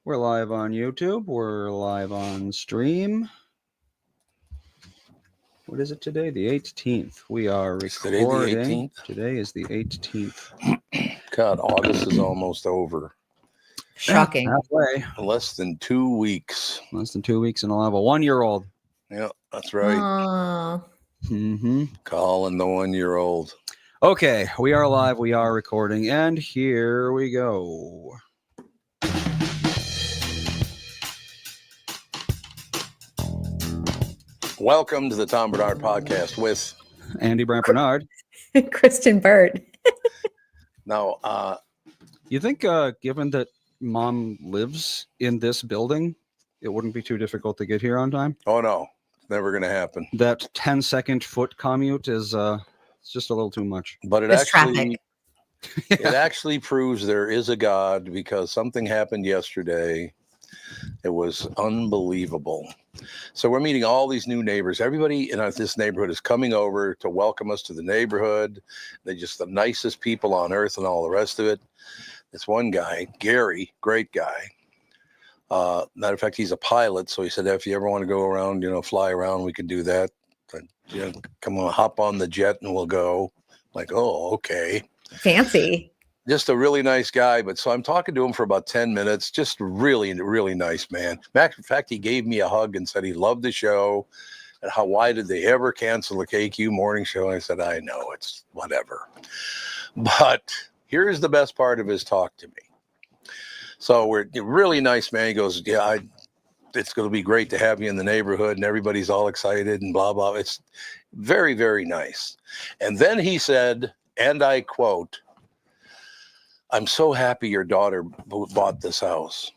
We're live on YouTube. We're live on stream. What is it today? The 18th. We are recording. Today is the 18th. God, August is almost over. Shocking. Halfway. Less than 2 weeks. Less than 2 weeks, and I'll have a 1-year-old. Yeah, that's right. Calling the 1-year-old. Okay, we are live. We are recording, and here we go. Welcome to the Tom Bernard Podcast with Andy Brant Bernard. Kristen Burt. Now, You think, given that Mom lives in this building, it wouldn't be too difficult to get here on time? oh no, it's never going to happen. That 10-second foot commute is it's just a little too much. But it There's actually, traffic. it actually proves there is a God, because something happened yesterday. It was unbelievable. So we're meeting all these new neighbors. Everybody in this neighborhood is coming over to welcome us to the neighborhood. They're just the nicest people on earth and all the rest of it. This one guy, Gary, great guy. Matter of fact, he's a pilot. So he said, if you ever want to go around, fly around, we can do that. But, come on, hop on the jet and we'll go. Like, oh, okay. Fancy. Just a really nice guy. But so I'm talking to him for about 10 minutes. Just really, really nice man. Matter of fact, he gave me a hug and said he loved the show. And why did they ever cancel the KQ morning show? And I said, I know, it's whatever. But here's the best part of his talk to me. So we're really nice, man. He goes, yeah, it's going to be great to have you in the neighborhood, and everybody's all excited and blah, blah. It's very, very nice. And then he said, and I quote, I'm so happy your daughter bought this house.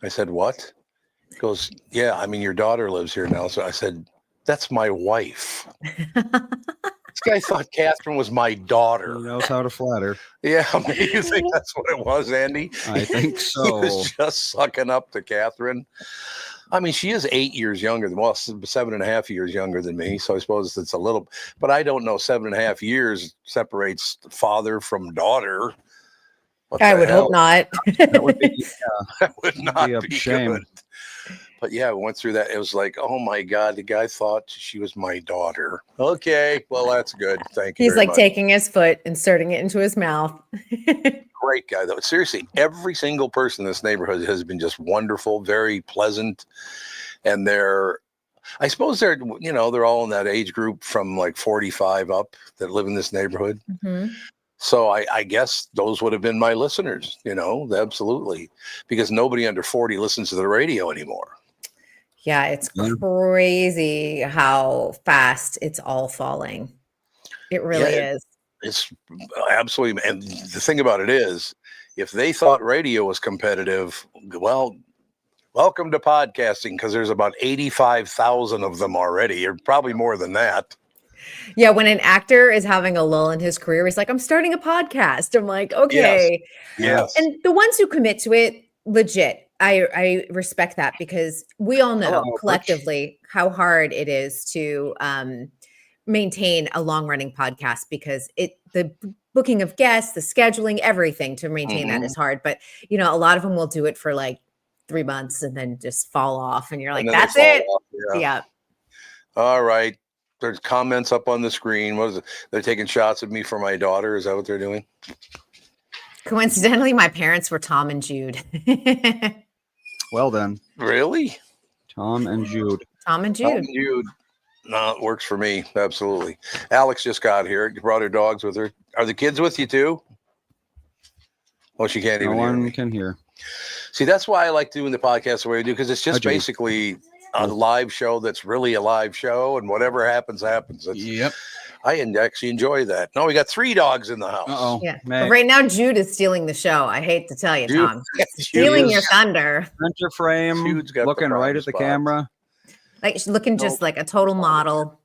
I said, what? He goes, yeah, I mean, your daughter lives here now. So I said, that's my wife. This guy thought Catherine was my daughter. He knows how to flatter. Yeah, I mean, you think that's what it was, Andy? I think so. He was just sucking up to Catherine. I mean, she is 8 years younger than, 7.5 years younger than me. So I suppose it's a little, but I don't know, 7.5 years separates father from daughter. I would hope not. That would be, That would not a be shame. good. But yeah, we went through that. It was like, oh my God, the guy thought she was my daughter. Okay, well, that's good. Thank you. He's very like much. taking his foot, inserting it into his mouth. Great guy, though. Seriously, every single person in this neighborhood has been just wonderful, very pleasant. And I suppose they're all in that age group from like 45 up that live in this neighborhood. Mm-hmm. So I guess those would have been my listeners, absolutely. Because nobody under 40 listens to the radio anymore. Yeah, it's crazy how fast it's all falling. It really is. It's absolutely. And the thing about it is, if they thought radio was competitive, well, welcome to podcasting, because there's about 85,000 of them already, or probably more than that. Yeah, when an actor is having a lull in his career, he's like, I'm starting a podcast. I'm like, okay. Yes. And the ones who commit to it, legit. I respect that, because we all know collectively how hard it is to maintain a long-running podcast, because the booking of guests, the scheduling, everything to maintain that is hard. But a lot of them will do it for like 3 months and then just fall off, and you're like, that's it. Yeah. All right. There's comments up on the screen. What is it? They're taking shots at me for my daughter. Is that what they're doing? Coincidentally, my parents were Tom and Jude. Well then. Really? Tom and Jude. Tom and Jude. Tom and Jude. No, it works for me. Absolutely. Alex just got here. Brought her dogs with her. Are the kids with you too? Well, she can't even hear me. No one can hear. See, that's why I like doing the podcast the way we do, because it's just basically a live show that's really a live show, and whatever happens, happens. Yep. I actually enjoy that. No, we got 3 dogs in the house. Uh-oh. Yeah. But right now, Jude is stealing the show. I hate to tell you, Jude- Tom. Stealing your thunder. Center frame, Jude's got the looking right problem at the spot. camera. Like, she's looking just like a total model.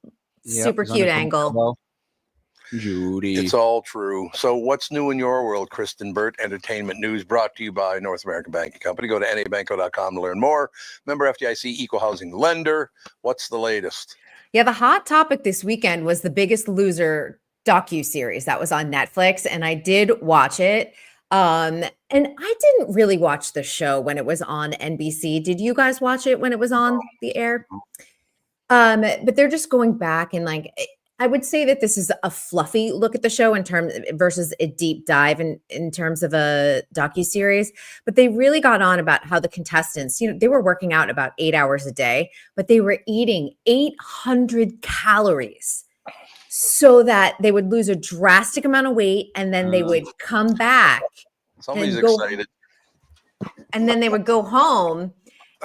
Yep, Super he's on cute the angle. hello. Judy. It's all true. So what's new in your world, Kristen Burt? Entertainment news brought to you by North American Banking Company. Go to nabanco.com to learn more. Member FDIC, equal housing lender. What's the latest? Yeah, the hot topic this weekend was The Biggest Loser docuseries that was on Netflix, and I did watch it. And I didn't really watch the show when it was on NBC. Did you guys watch it when it was on the air? But they're just going back and like I would say that this is a fluffy look at the show in terms versus a deep dive in terms of a docuseries. But they really got on about how the contestants, they were working out about 8 hours a day, but they were eating 800 calories so that they would lose a drastic amount of weight and then they would come back. Somebody's and go, excited. And then they would go home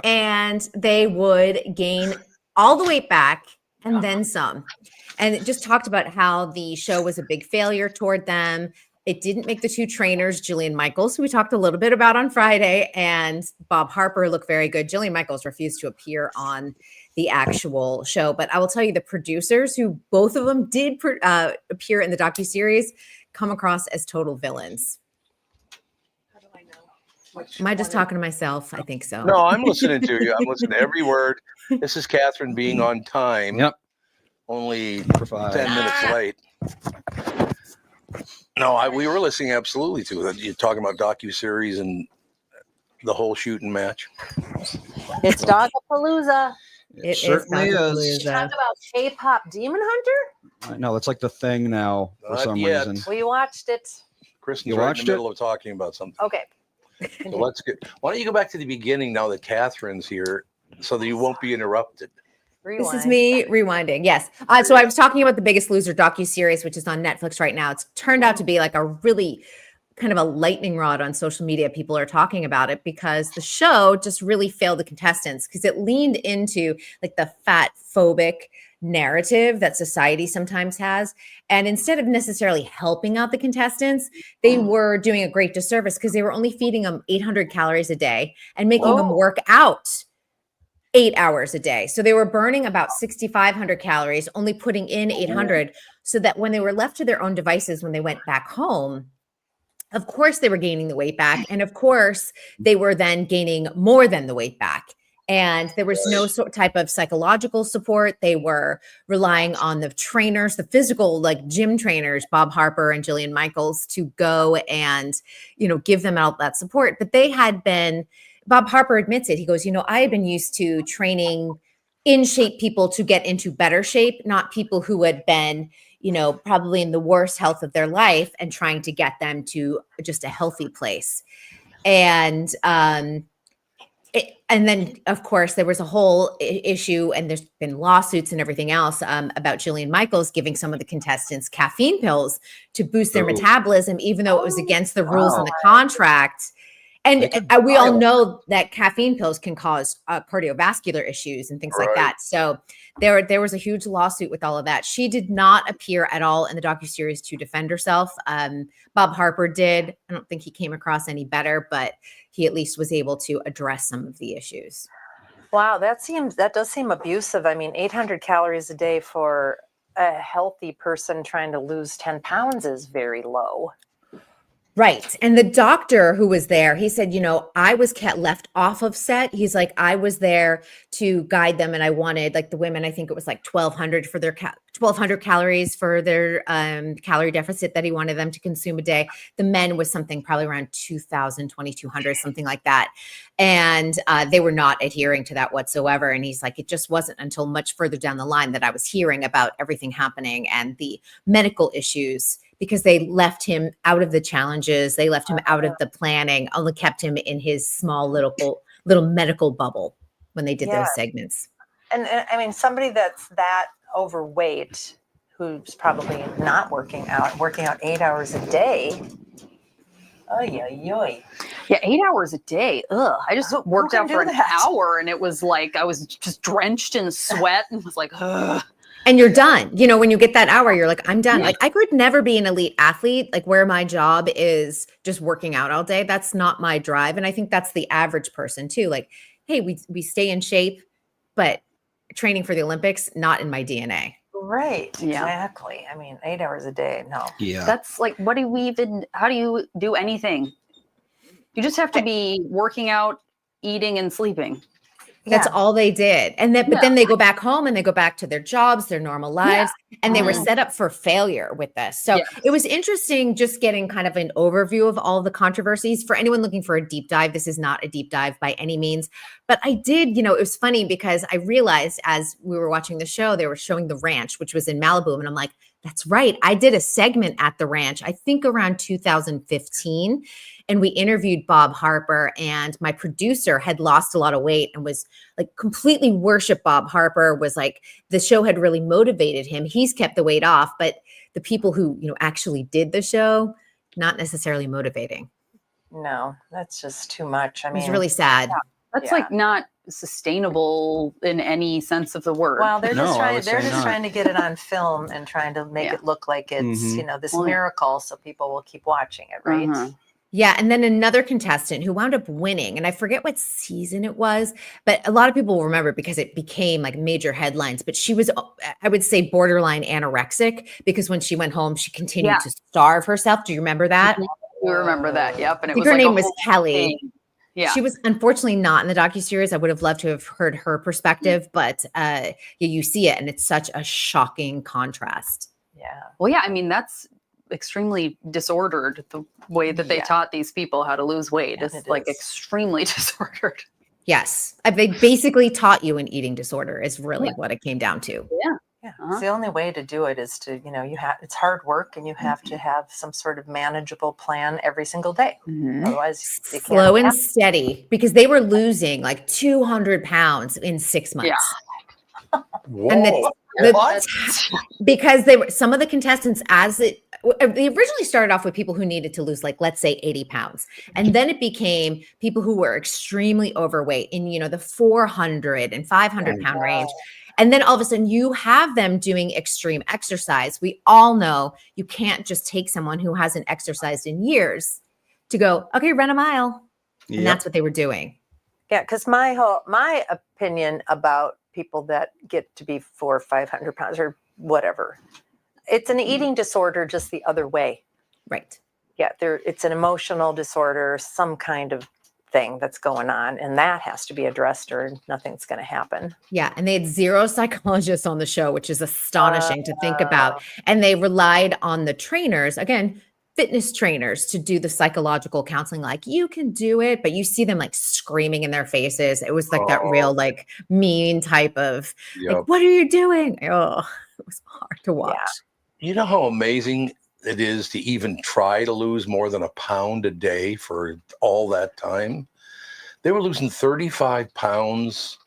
and they would gain all the weight back and then some. And it just talked about how the show was a big failure toward them. It didn't make the two trainers, Jillian Michaels, who we talked a little bit about on Friday, and Bob Harper look very good. Jillian Michaels refused to appear on the actual show. But I will tell you, the producers, who both of them did appear in the docuseries, come across as total villains. How do I know? Am I just talking to myself? I think so. No, I'm listening to you. I'm listening to every word. This is Catherine being on time. Yep. Only For 5. 10 minutes late. No, we were listening absolutely to it. You're talking about docuseries and the whole shooting match. It's Dogapalooza. It certainly is. Dogapalooza. Talk about K-pop Demon Hunter. I know it's like the thing now for Not some yet. reason. We watched it. Kristen's You right watched in the it? middle of talking about something. Okay. So let's get. Why don't you go back to the beginning now that Catherine's here, so that you won't be interrupted. This is Rewind. me rewinding. Yes. So I was talking about The Biggest Loser docuseries, which is on Netflix right now. It's turned out to be like a really kind of a lightning rod on social media. People are talking about it because the show just really failed the contestants because it leaned into like the fat phobic narrative that society sometimes has. And instead of necessarily helping out the contestants, they were doing a great disservice because they were only feeding them 800 calories a day and making them work out 8 hours a day. So they were burning about 6,500 calories, only putting in 800, so that when they were left to their own devices, when they went back home, of course they were gaining the weight back. And of course they were then gaining more than the weight back. And there was no type of psychological support. They were relying on the trainers, the physical, like gym trainers, Bob Harper and Jillian Michaels, to go and, give them all that support. But they had been, Bob Harper admits it. He goes, I had been used to training in shape people to get into better shape, not people who had been, probably in the worst health of their life and trying to get them to just a healthy place. And then, of course, there was a whole issue, and there's been lawsuits and everything else about Jillian Michaels giving some of the contestants caffeine pills to boost their metabolism, even though it was against the rules in the contract. And we all know that caffeine pills can cause cardiovascular issues and things like that. So there was a huge lawsuit with all of that. She did not appear at all in the docuseries to defend herself. Bob Harper did. I don't think he came across any better, but he at least was able to address some of the issues. Wow, that does seem abusive. I mean, 800 calories a day for a healthy person trying to lose 10 pounds is very low. Right. And the doctor who was there, he said, I was left off of set. He's like, I was there to guide them. And I wanted, like, the women, I think it was like 1,200 for their 1,200 calories for their calorie deficit that he wanted them to consume a day. The men was something probably around 2,000, 2,200, something like that. And they were not adhering to that whatsoever. And he's like, it just wasn't until much further down the line that I was hearing about everything happening and the medical issues, because they left him out of the challenges. They left him out of the planning, only kept him in his small little medical bubble when they did those segments. And I mean, somebody that's that overweight, who's probably not working out 8 hours a day. Yeah, 8 hours a day. Ugh. I just worked out for an hour and it was like I was just drenched in sweat and was like, ugh. And you're done. When you get that hour, you're like, I'm done. Like, I could never be an elite athlete, like where my job is just working out all day. That's not my drive. And I think that's the average person too. Like, hey, we stay in shape, but training for the Olympics, not in my DNA. Right. Exactly. I mean, 8 hours a day. No. Yeah. That's like, how do you do anything? You just have to be working out, eating, and sleeping. That's Yeah. all they did. And then, but Yeah. then they go back home and they go back to their jobs, their normal lives, and they were Mhm. set up for failure with this. So Yes. it was interesting just getting kind of an overview of all the controversies. For anyone looking for a deep dive, this is not a deep dive by any means, but I did, it was funny because I realized as we were watching the show, they were showing the ranch, which was in Malibu. And I'm like, that's right. I did a segment at the ranch, I think around 2015. And we interviewed Bob Harper, and my producer had lost a lot of weight and was like completely worshiped Bob Harper, was like, the show had really motivated him. He's kept the weight off, but the people who, actually did the show, not necessarily motivating. No, that's just too much. I It was mean, really sad. That's Yeah. like not sustainable in any sense of the word. well, they're No, just I trying. would They're say just not. trying to get it on film and trying to make Yeah. it look like it's Mhm. this Well, yeah. miracle, so people will keep watching it, right? Mhm. Yeah. And then another contestant who wound up winning, and I forget what season it was, but a lot of people will remember because it became like major headlines. But she was, I would say, borderline anorexic, because when she went home, she continued Yeah. to starve herself. Do you remember that? You remember that? Yep. And I it think was her like name a was whole Kelly. thing. Yeah. She was unfortunately not in the docuseries. I would have loved to have heard her perspective, but you see it, and it's such a shocking contrast. Yeah. Well, yeah. I mean, that's extremely disordered. The way that they Yeah. taught these people how to lose weight Yeah, is it like is. extremely disordered. Yes, they basically taught you an eating disorder is really Yeah. what it came down to. Yeah. Yeah. Uh-huh. It's the only way to do it is to, it's hard work, and you have to have some sort of manageable plan every single day. Mhm. Otherwise, you can't. Slow and steady, because they were losing like 200 pounds in 6 months. Yeah. Whoa. And the- What? because they were, some of the contestants, they originally started off with people who needed to lose, like, let's say 80 pounds. And then it became people who were extremely overweight in, the 400 and 500 pound range. And then all of a sudden you have them doing extreme exercise. We all know you can't just take someone who hasn't exercised in years to go, okay, run a mile. And Yep. that's what they were doing. Yeah, because my opinion about people that get to be 400 or 500 pounds or whatever, it's an eating disorder just the other way. Right. Yeah, it's an emotional disorder, some kind of thing that's going on, and that has to be addressed, or nothing's going to happen. Yeah. And they had 0 psychologists on the show, which is astonishing to think about. And they relied on the trainers, again, fitness trainers, to do the psychological counseling. Like, you can do it, but you see them like screaming in their faces. It was like that real, like, mean type of, Yep. like, what are you doing? Oh, it was hard to watch. You know how amazing it is to even try to lose more than a pound a day for all that time? They were losing 35 pounds.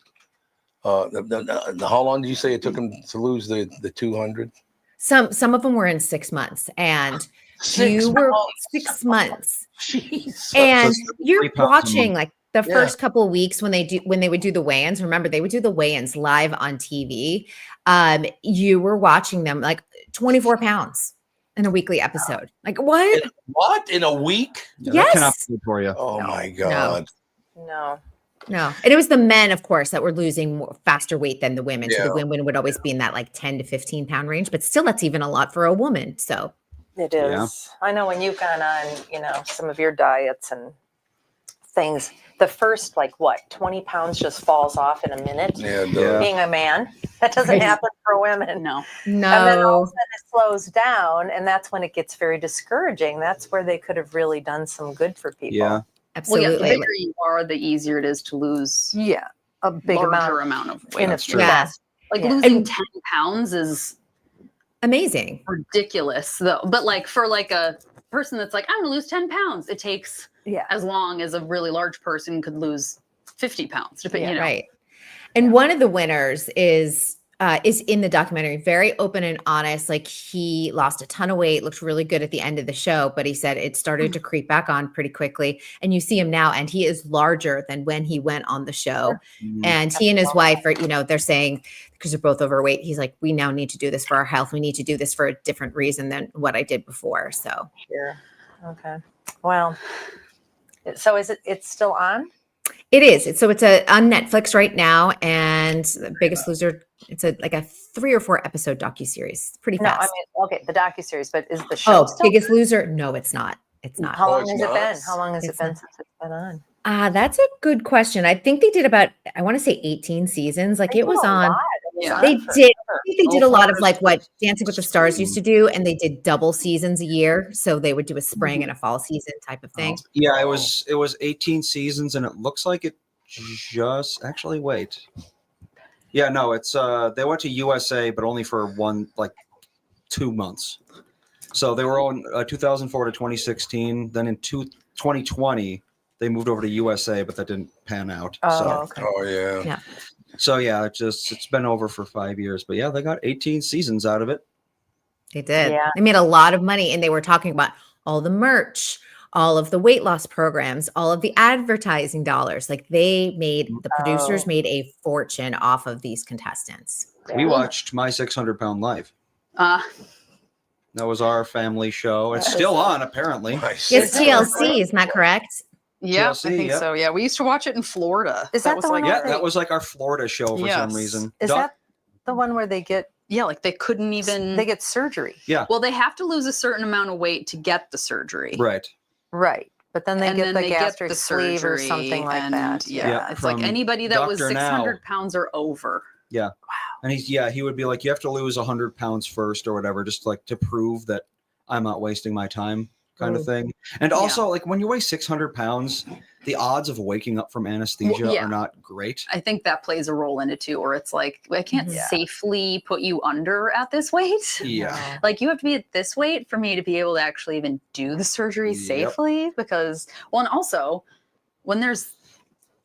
How long did you say it took them to lose the 200? Some of them were in 6 months, and 6 you were months. 6 months. Jeez. And So you're 3 pounds a watching month. like the Yeah. first couple of weeks when they would do the weigh-ins. Remember, they would do the weigh-ins live on TV. You were watching them like 24 pounds in a weekly episode. Like, what? What? In a week? Yeah, that cannot Yes. be good for you. Oh my God. No. No. And it was the men, of course, that were losing more, faster weight than the women. So Yeah. the women would always be in that like 10 to 15 pound range, but still that's even a lot for a woman. So It Yeah. is. I know when you've gone on, some of your diets and things, the first 20 pounds just falls off in a minute. Yeah. Yeah. Being a man, that doesn't Right. happen for women. No. And then all no. of a sudden it slows down, and that's when it gets very discouraging. That's where they could have really done some good for people. Yeah. Well, Absolutely. yeah, the bigger you are, the easier it is to lose Yeah. A big larger amount amount of weight. in a That's few true. Yeah. months. Like Yeah. losing And- 10 pounds is Amazing. ridiculous, though. But like for like a person that's like, I'm gonna lose 10 pounds, it takes Yeah. as long as a really large person could lose 50 pounds. Depending, Yeah. Right. And one of the winners is in the documentary, very open and honest. Like, he lost a ton of weight, looked really good at the end of the show, but he said it started to creep back on pretty quickly. And you see him now, and he is larger than when he went on the show. Mhm. And he and his wife are, they're saying, because they're both overweight, he's like, we now need to do this for our health. We need to do this for a different reason than what I did before. So Sure. Okay. Well, so it's still on? it is. So it's on Netflix right now, and The Biggest Loser. It's like a 3 or 4 episode docuseries. It's pretty No, I fast. mean, okay, the docuseries, but is the show Oh, still? Biggest Loser? No, it's not. It's not. How Oh, long it's has not? it been? How long has It's it been not. since it's been on? That's a good question. I think they did about, I want to say 18 seasons. Like They it did was a on. lot. Yeah. They For did. sure. I think they did Oh, a lot of for like what Dancing with the Stars used to spring. do, and they did double seasons a year. So they would do a spring and a fall season type of thing. Yeah, it was 18 seasons, and it looks like it just actually wait. Yeah, no, it's they went to USA, but only for 2 months. So they were on 2004 to 2016. Then in 2020, they moved over to USA, but that didn't pan out. Oh, So okay. Oh yeah. Yeah. so yeah, it's been over for 5 years, but yeah, they got 18 seasons out of it. They did. Yeah. They made a lot of money, and they were talking about all the merch, all of the weight loss programs, all of the advertising dollars. Like the producers Oh. made a fortune off of these contestants. We Yeah. watched My 600-Pound Life. Uh, That was our family show. It's That still is- on, apparently. Nice. It's TLC, isn't that correct? yeah, TLC, I think yeah. so. Yeah, we used to watch it in Florida. Is that was the one like, Yeah, that was like our Florida show for some Yes. reason. Is that the one where they get yeah, like they couldn't even. they get surgery? well, they have to lose a certain amount of weight to get the surgery. Right. Right. But then they And get then the they gastric get the sleeve or surgery something like and, that. Yeah, Yeah, it's like from anybody that was Dr. 600 Now. pounds or over. And he would be like, you have to lose 100 pounds first or whatever, just like to prove that I'm not wasting my time, kind of thing. And also, like when you weigh 600 pounds, the odds of waking up from anesthesia Well, yeah. are not great. I think that plays a role in it too, or it's like I can't Yeah. safely put you under at this weight. Yeah. Like you have to be at this weight for me to be able to actually even do the surgery Yep. safely. Because well, and also when there's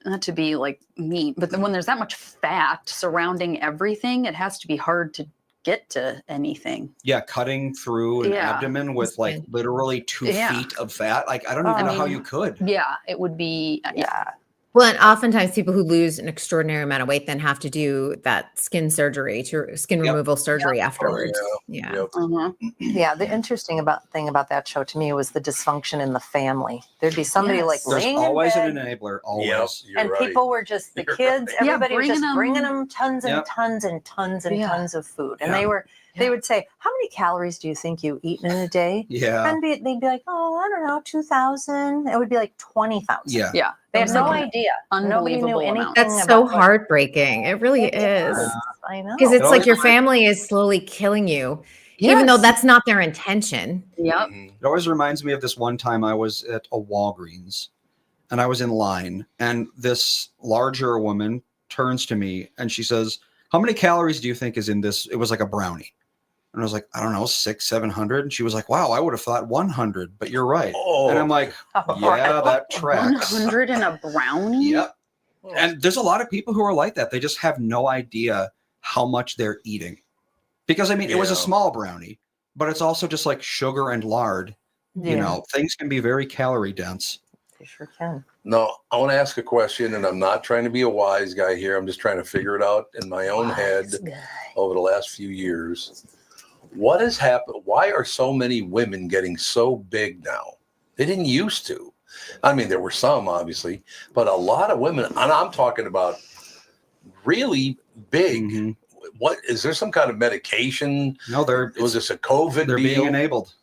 not to be like meat, but then when there's that much fat surrounding everything, it has to be hard to get to anything. Yeah, cutting through an Yeah. abdomen with like literally 2 Yeah. feet of fat. Like I don't even know how you could. Yeah, it would be. Yeah. Well, and oftentimes people who lose an extraordinary amount of weight then have to do that skin Yep. removal surgery afterwards. Yeah. Yep. Yeah. The interesting thing about that show to me was the dysfunction in the family. There'd be somebody Yes. like There's laying always in an bed, enabler. Yep, Always. you're and right. people were just the You're kids. right. Everybody was just bringing bringing them- them tons and Yep. tons and tons and Yeah. tons of food, and Yeah. they would say, "How many calories do you think you eat in a day?" Yeah. And they'd be like, "Oh, I don't know, 2,000." It would be like 20,000. Yeah. Yeah. They had It was no like an idea. Nobody knew unbelievable anything. amount. That's so about what- heartbreaking. It really is. I know. Because it's It like your always- family is slowly killing you, even though Yes. that's not their intention. Yep. Mhm. It always reminds me of this one time I was at a Walgreens and I was in line, and this larger woman turns to me and she says, "How many calories do you think is in this?" It was like a brownie. And I was like, I don't know, 600-700. And she was like, wow, I would have thought 100, but you're right. Oh. And I'm like, yeah, that tracks. 100 in a brownie? Yep. And there's a lot of people who are like that. They just have no idea how much they're eating. Because I mean, it was a Yeah. small brownie, but it's also just like sugar and lard. You know, things can be very calorie dense. They sure can. No, I want to ask a question, and I'm not trying to be a wise guy here. I'm just trying to figure it out in my own head over the last few years. What has happened? Why are so many women getting so big now? They didn't used to. I mean, there were some, obviously, but a lot of women, and I'm talking about really big. Mhm. What is there some kind of medication? No, Was this a COVID they're deal? being enabled.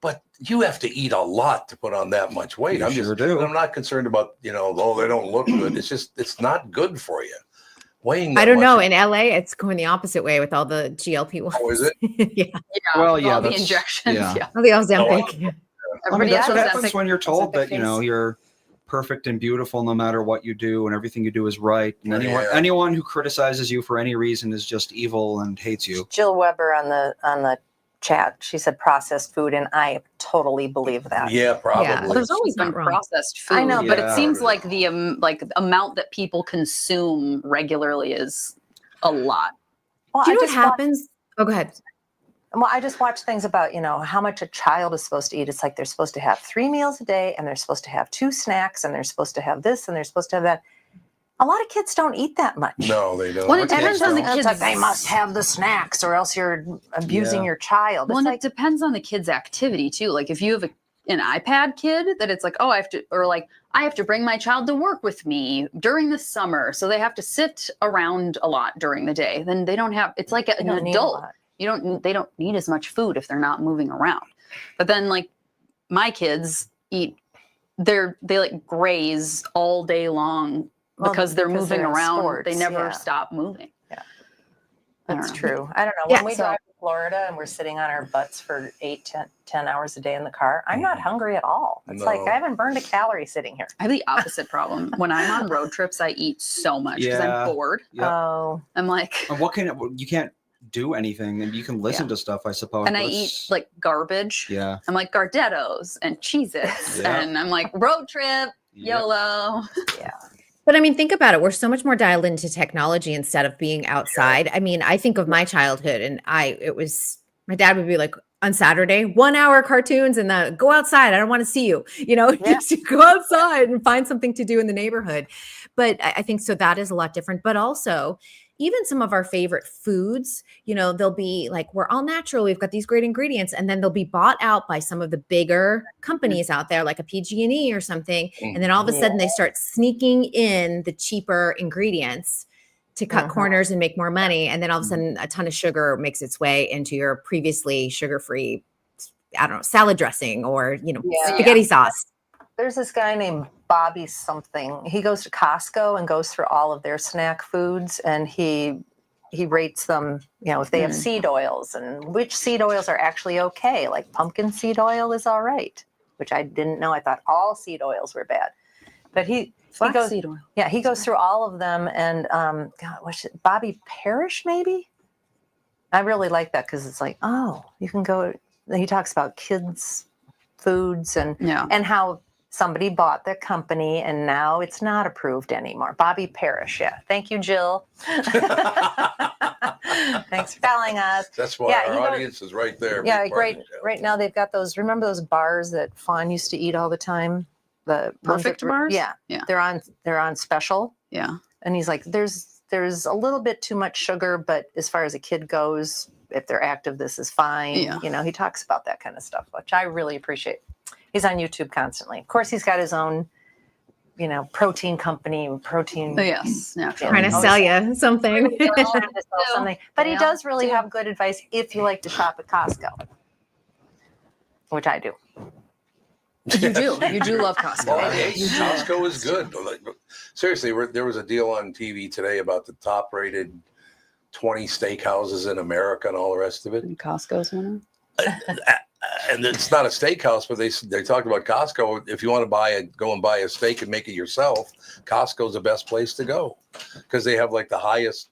But you have to eat a lot to put on that much weight. You I'm sure just, do. I'm not concerned about, oh, they don't look good. It's just, it's not good for you. Weighing that I don't know. much- In LA, it's going the opposite way with all the GLP ones. Oh, is it? Yeah. Yeah. Well, yeah, all the that's- injections. yeah. Yeah. Oh, the Ozempic. I mean, Everybody that's what has happens Ozempic- when you're told Ozempic that, you're perfect and beautiful no matter what you do and everything you do is right. And Yeah. anyone who criticizes you for any reason is just evil and hates you. Jill Weber on the chat, she said processed food, and I totally believe that. Yeah, probably. Yeah. Well, there's always She's not been wrong. processed food. I know, but Yeah. it seems like the amount that people consume regularly is a lot. Well, Do you know what just watched- happens? Oh, go ahead. Well, I just watch things about, how much a child is supposed to eat. It's like they're supposed to have 3 meals a day, and they're supposed to have 2 snacks, and they're supposed to have this, and they're supposed to have that. A lot of kids don't eat that much. No, they don't. Well, it My kids depends on the don't. It's like kids. they must have the snacks, or else you're abusing Yeah. your child. Well, It's and like, it depends on the kid's activity too. Like if you have an iPad kid, that it's like, oh, I have to bring my child to work with me during the summer, so they have to sit around a lot during the day. Then they don't have. It's like they an don't need a adult. lot. They don't need as much food if they're not moving around. But then like my kids eat they like graze all day long because they're moving they're in around. sports, They never yeah. stop moving. Yeah. I don't That's know. true. I don't know. Yeah, When we so- drive to Florida and we're sitting on our butts for 10 hours a day in the car, I'm not hungry at all. It's like No. I haven't burned a calorie sitting here. I have the opposite problem. When I'm on road trips, I eat so much because Yeah. I'm bored. Yep. Oh, I'm like, And you can't do anything, and you can listen to stuff, I suppose. and I but eat it's- like garbage. yeah, I'm like Gardettos and Cheez-Its. Yeah. And I'm like, road trip, yeah. YOLO. But I mean, think about it. We're so much more dialed into technology instead of being outside. I mean, I think of my childhood, and my dad would be like, on Saturday, 1 hour cartoons and go outside. I don't want to see you, Yeah. just go outside and find something to do in the neighborhood. But I think so that is a lot different. But also, even some of our favorite foods, they'll be like, we're all natural. We've got these great ingredients. And then they'll be bought out by some of the bigger companies out there, like a PG&E or something. And then all of a sudden they start sneaking in the cheaper ingredients to cut corners and make more money. And then all of a sudden a ton of sugar makes its way into your previously sugar-free, I don't know, salad dressing or, spaghetti sauce. there's this guy named Bobby something. He goes to Costco and goes through all of their snack foods, and he rates them, if they have seed oils and which seed oils are actually okay. Like pumpkin seed oil is all right, which I didn't know. I thought all seed oils were bad. But he goes, Flaxseed oil. yeah, he goes through all of them. And God, what's it, Bobby Parrish, maybe? I really like that because it's like, oh, you can go. He talks about kids' foods and how somebody bought the company and now it's not approved anymore. Bobby Parrish, yeah. Thank you, Jill. Thanks for telling us. That's why our audience is right there. Yeah, Big part great. of the show. Right now they've got those. Remember those bars that Fawn used to eat all the time? The Perfect bars? Yeah, Yeah. They're on special. Yeah. And he's like, there's a little bit too much sugar, but as far as a kid goes, if they're active, this is fine. Yeah. He talks about that kind of stuff, which I really appreciate. He's on YouTube constantly. Of course, he's got his own, protein company, protein. Yes. Natural. Trying to sell you something. He's always trying to sell something. But he Yeah. does really have good advice if you like to shop at Costco, which I do. You do. You do love Costco. Well, hey, Costco is good. Like, seriously, there was a deal on TV today about the top-rated 20 steakhouses in America and all the rest of it. And Costco's one. And it's not a steakhouse, but they talked about Costco. If you want to go and buy a steak and make it yourself, Costco's the best place to go because they have like the highest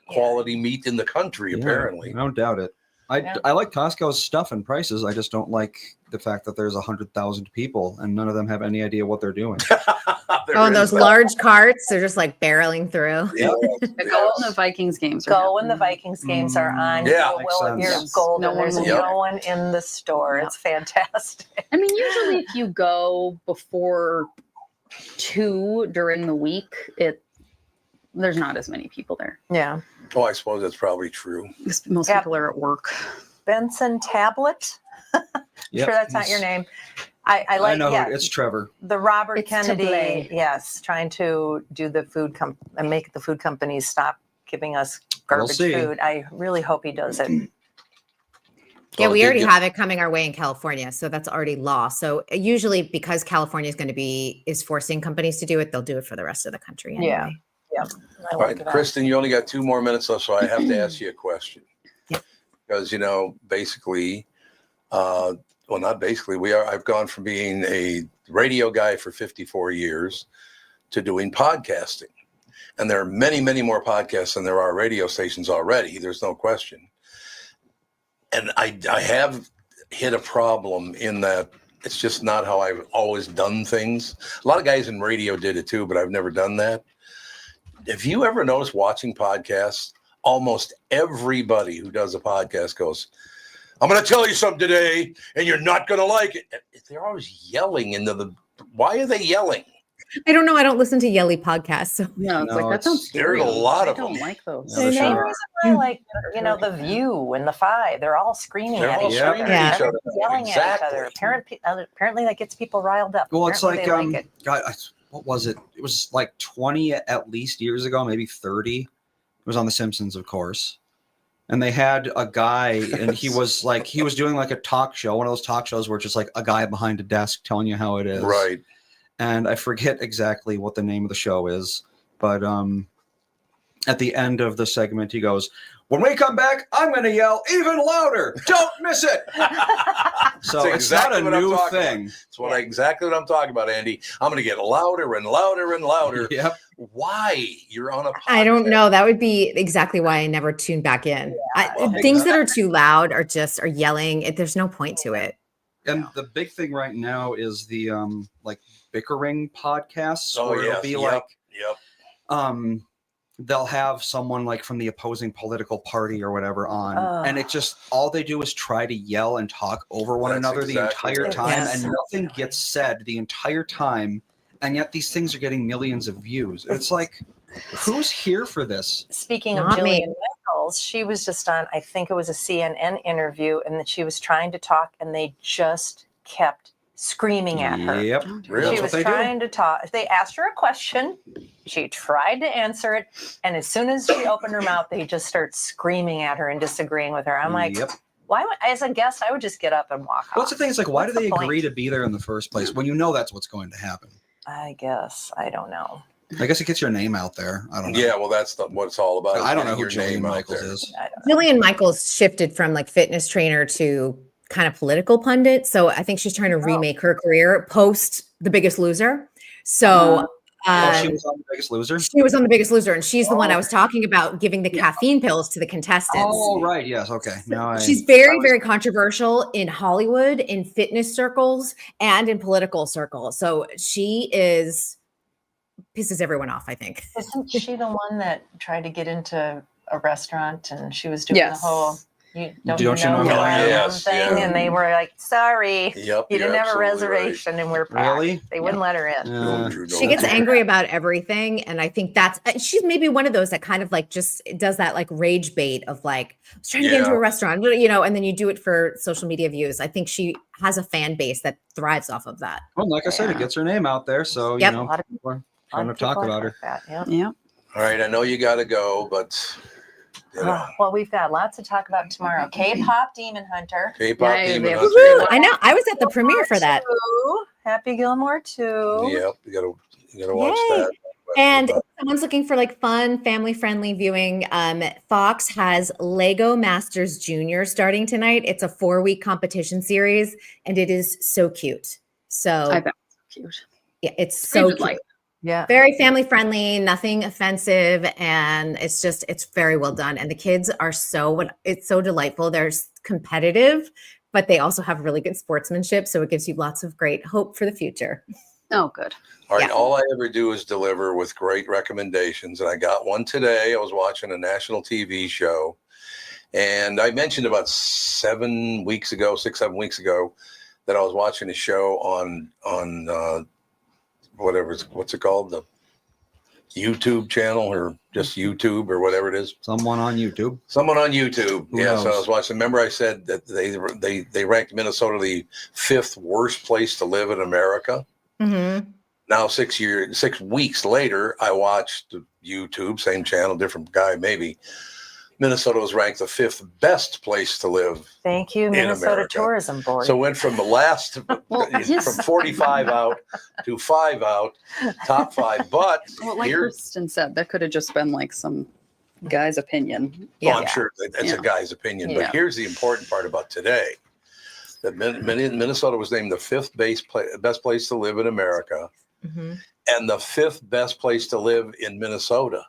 quality meat in the country, Yeah, apparently. I don't doubt it. I like Costco's stuff and prices. I just don't like the fact that there's 100,000 people and none of them have any idea what they're doing. Oh, and those large carts, they're just like barreling through. Yeah. Go when the Vikings games are Go when the happening. Vikings games are on. Yeah. Makes You're sense. golden. No one There's will- no one in the store. Yep. It's fantastic. I mean, usually if you go before 2 during the week, there's not as many people there. Yeah. Oh, I suppose that's probably true. Because most Yep. people are at work. Benson Tablet. Yep, Sure, that's not your name. I like. I know yeah, it's Trevor. the Robert It's Kennedy. Tablet. Yes, trying to do the food and make the food companies stop giving us garbage see. food. I really hope he does it. Yeah, Oh, we did already you- have it coming our way in California. So that's already law. So usually because California is forcing companies to do it, they'll do it for the rest of the country anyway. Yeah. I All like right, that. Kristen, you only got 2 more minutes left, so I have to ask you a question. Yeah. Because, basically, well, not basically, I've gone from being a radio guy for 54 years to doing podcasting. And there are many, many more podcasts than there are radio stations already. There's no question. And I have hit a problem in that it's just not how I've always done things. A lot of guys in radio did it too, but I've never done that. Have you ever noticed watching podcasts, almost everybody who does a podcast goes, I'm going to tell you something today, and you're not going to like it. They're always yelling why are they yelling? I don't know. I don't listen to Yelly podcasts. So No, it's No, like that sounds there's a scary. lot I of don't them. like those. Yeah, Same sure. reason why I like, The View and The Five. They're all screaming They're at all each screaming other. at each other. Everybody's yelling Exactly. at each other. Apparently that gets people riled up. Well, it's Apparently like they it. God, what was it? It was like 20 at least years ago, maybe 30. It was on The Simpsons, of course. And they had a guy, and he was doing like a talk show, one of those talk shows where it's just like a guy behind a desk telling you how it is. Right. and I forget exactly what the name of the show is, but at the end of the segment, he goes, "When we come back, I'm going to yell even louder. Don't miss it." So That's it's not exactly a what I'm new talking thing. It's exactly what I'm talking about, Andy. I'm going to get louder and louder and louder. Yep. Why? You're on a podcast. I don't know. That would be exactly why I never tune back in. Well, Things that are too loud are yelling. There's no point to it. And the big thing right now is the like bickering podcasts. Oh, where yes. it'll be Yep. like they'll have someone like from the opposing political party or whatever on, and it just all they do is try to yell and talk over one That's another exactly the entire right. time, Yes. and nothing gets said the entire time, and yet these things are getting millions of views. It's like, who's here for this? Speaking of Not me. Jillian Michaels, she was just on, I think it was a CNN interview, and that she was trying to talk, and they just kept screaming at her. Yep. Really? That's She what was they do. trying to talk. They asked her a question. She tried to answer it. And as soon as she opened her mouth, they just start screaming at her and disagreeing with her. I'm like, Yep. why would, as a guest, I would just get up and walk What's off. the thing? It's like, why What's do they the point? agree to be there in the first place when you know that's what's going to happen? I guess. I don't know. I guess it gets your name out there. I don't know. Yeah, well, that's what it's all about. I don't know Getting who your Jillian name out Michaels there. is. I don't know. Jillian Michaels shifted from like fitness trainer to kind of political pundit. So I think she's trying to remake her career post The Biggest Loser. So Oh, she was on The Biggest Loser? she was on The Biggest Loser, and she's the one I Oh. was talking about giving the caffeine pills to the contestants. Oh, right. Yes. Okay. Now She's very, very controversial in Hollywood, in fitness circles, and in political circles. So she pisses everyone off, I think. Isn't she the one that tried to get into a restaurant and she was doing Yes. the whole don't you know who who I I am Yes, thing? yeah. And they were like, sorry, Yep. you you're didn't have a absolutely reservation and we're packed. Really? They wouldn't let her in. Right. She gets angry about everything, and I think she's maybe one of those that kind of like just does that like rage bait of like, I was trying to get into Yeah. a restaurant, and then you do it for social media views. I think she has a fan base that thrives off of that. Well, like I said, it Yeah. gets her name out there. So, Yep. you know, A lot of people are A lot trying to of people talk are about like her. that, yeah. Yeah. All right, I know you got to go, but you know, Well, we've got lots to talk about tomorrow. K-pop Demon Hunter. K-pop Yeah, Demon they have- Hunter. Woohoo! I know. I was at the premiere for that. 2. Happy Gilmore 2. Yep, you gotta watch Yay. that. And if someone's looking for like fun, family-friendly viewing, Fox has Lego Masters Junior starting tonight. It's a 4-week competition series, and it is so cute. So I bet it's cute. yeah, it's I so would cute. like Yeah. Very family friendly, nothing offensive, and it's very well done. And the kids are it's so delightful. They're competitive, but they also have really good sportsmanship, so it gives you lots of great hope for the future. Oh, good. All right, Yeah. all I ever do is deliver with great recommendations, and I got one today. I was watching a national TV show, and I mentioned about 6-7 weeks ago, that I was watching a show on what's it called, the YouTube channel, or just YouTube, or whatever it is. Someone on YouTube. Someone on YouTube. Who Yeah, so I knows? was watching. Remember, I said that they ranked Minnesota the 5th worst place to live in America. Mm-hmm. Now 6 weeks later, I watched YouTube, same channel, different guy maybe. Minnesota was ranked the 5th best place to live. Thank you, In Minnesota America. Tourism Board. So went from the last, Well, yes. from 45 out to 5 out, top 5. But Well, like here, Kristen said, that could have just been like some guy's opinion. Yeah. I'm sure that's Yeah. a guy's opinion. Yeah. But here's the important part about today. That Minnesota was named the 5th best place to live in America, Mm-hmm. and the 5th best place to live in Minnesota.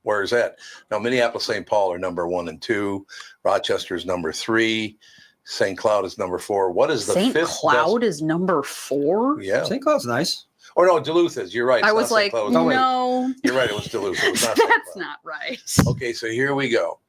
Where is that? Now, Minneapolis, St. Paul are number 1 and 2. Rochester is number 3. St. Cloud is number 4. What is the St. 5th Cloud is number 4. Best? Yeah. St. Cloud's nice. Or no, Duluth is. You're right. I It's was not St. like, Cloud. No, wait. no, You're right. It was Duluth. It was not St. that's Cloud. not right. Okay, so here we go.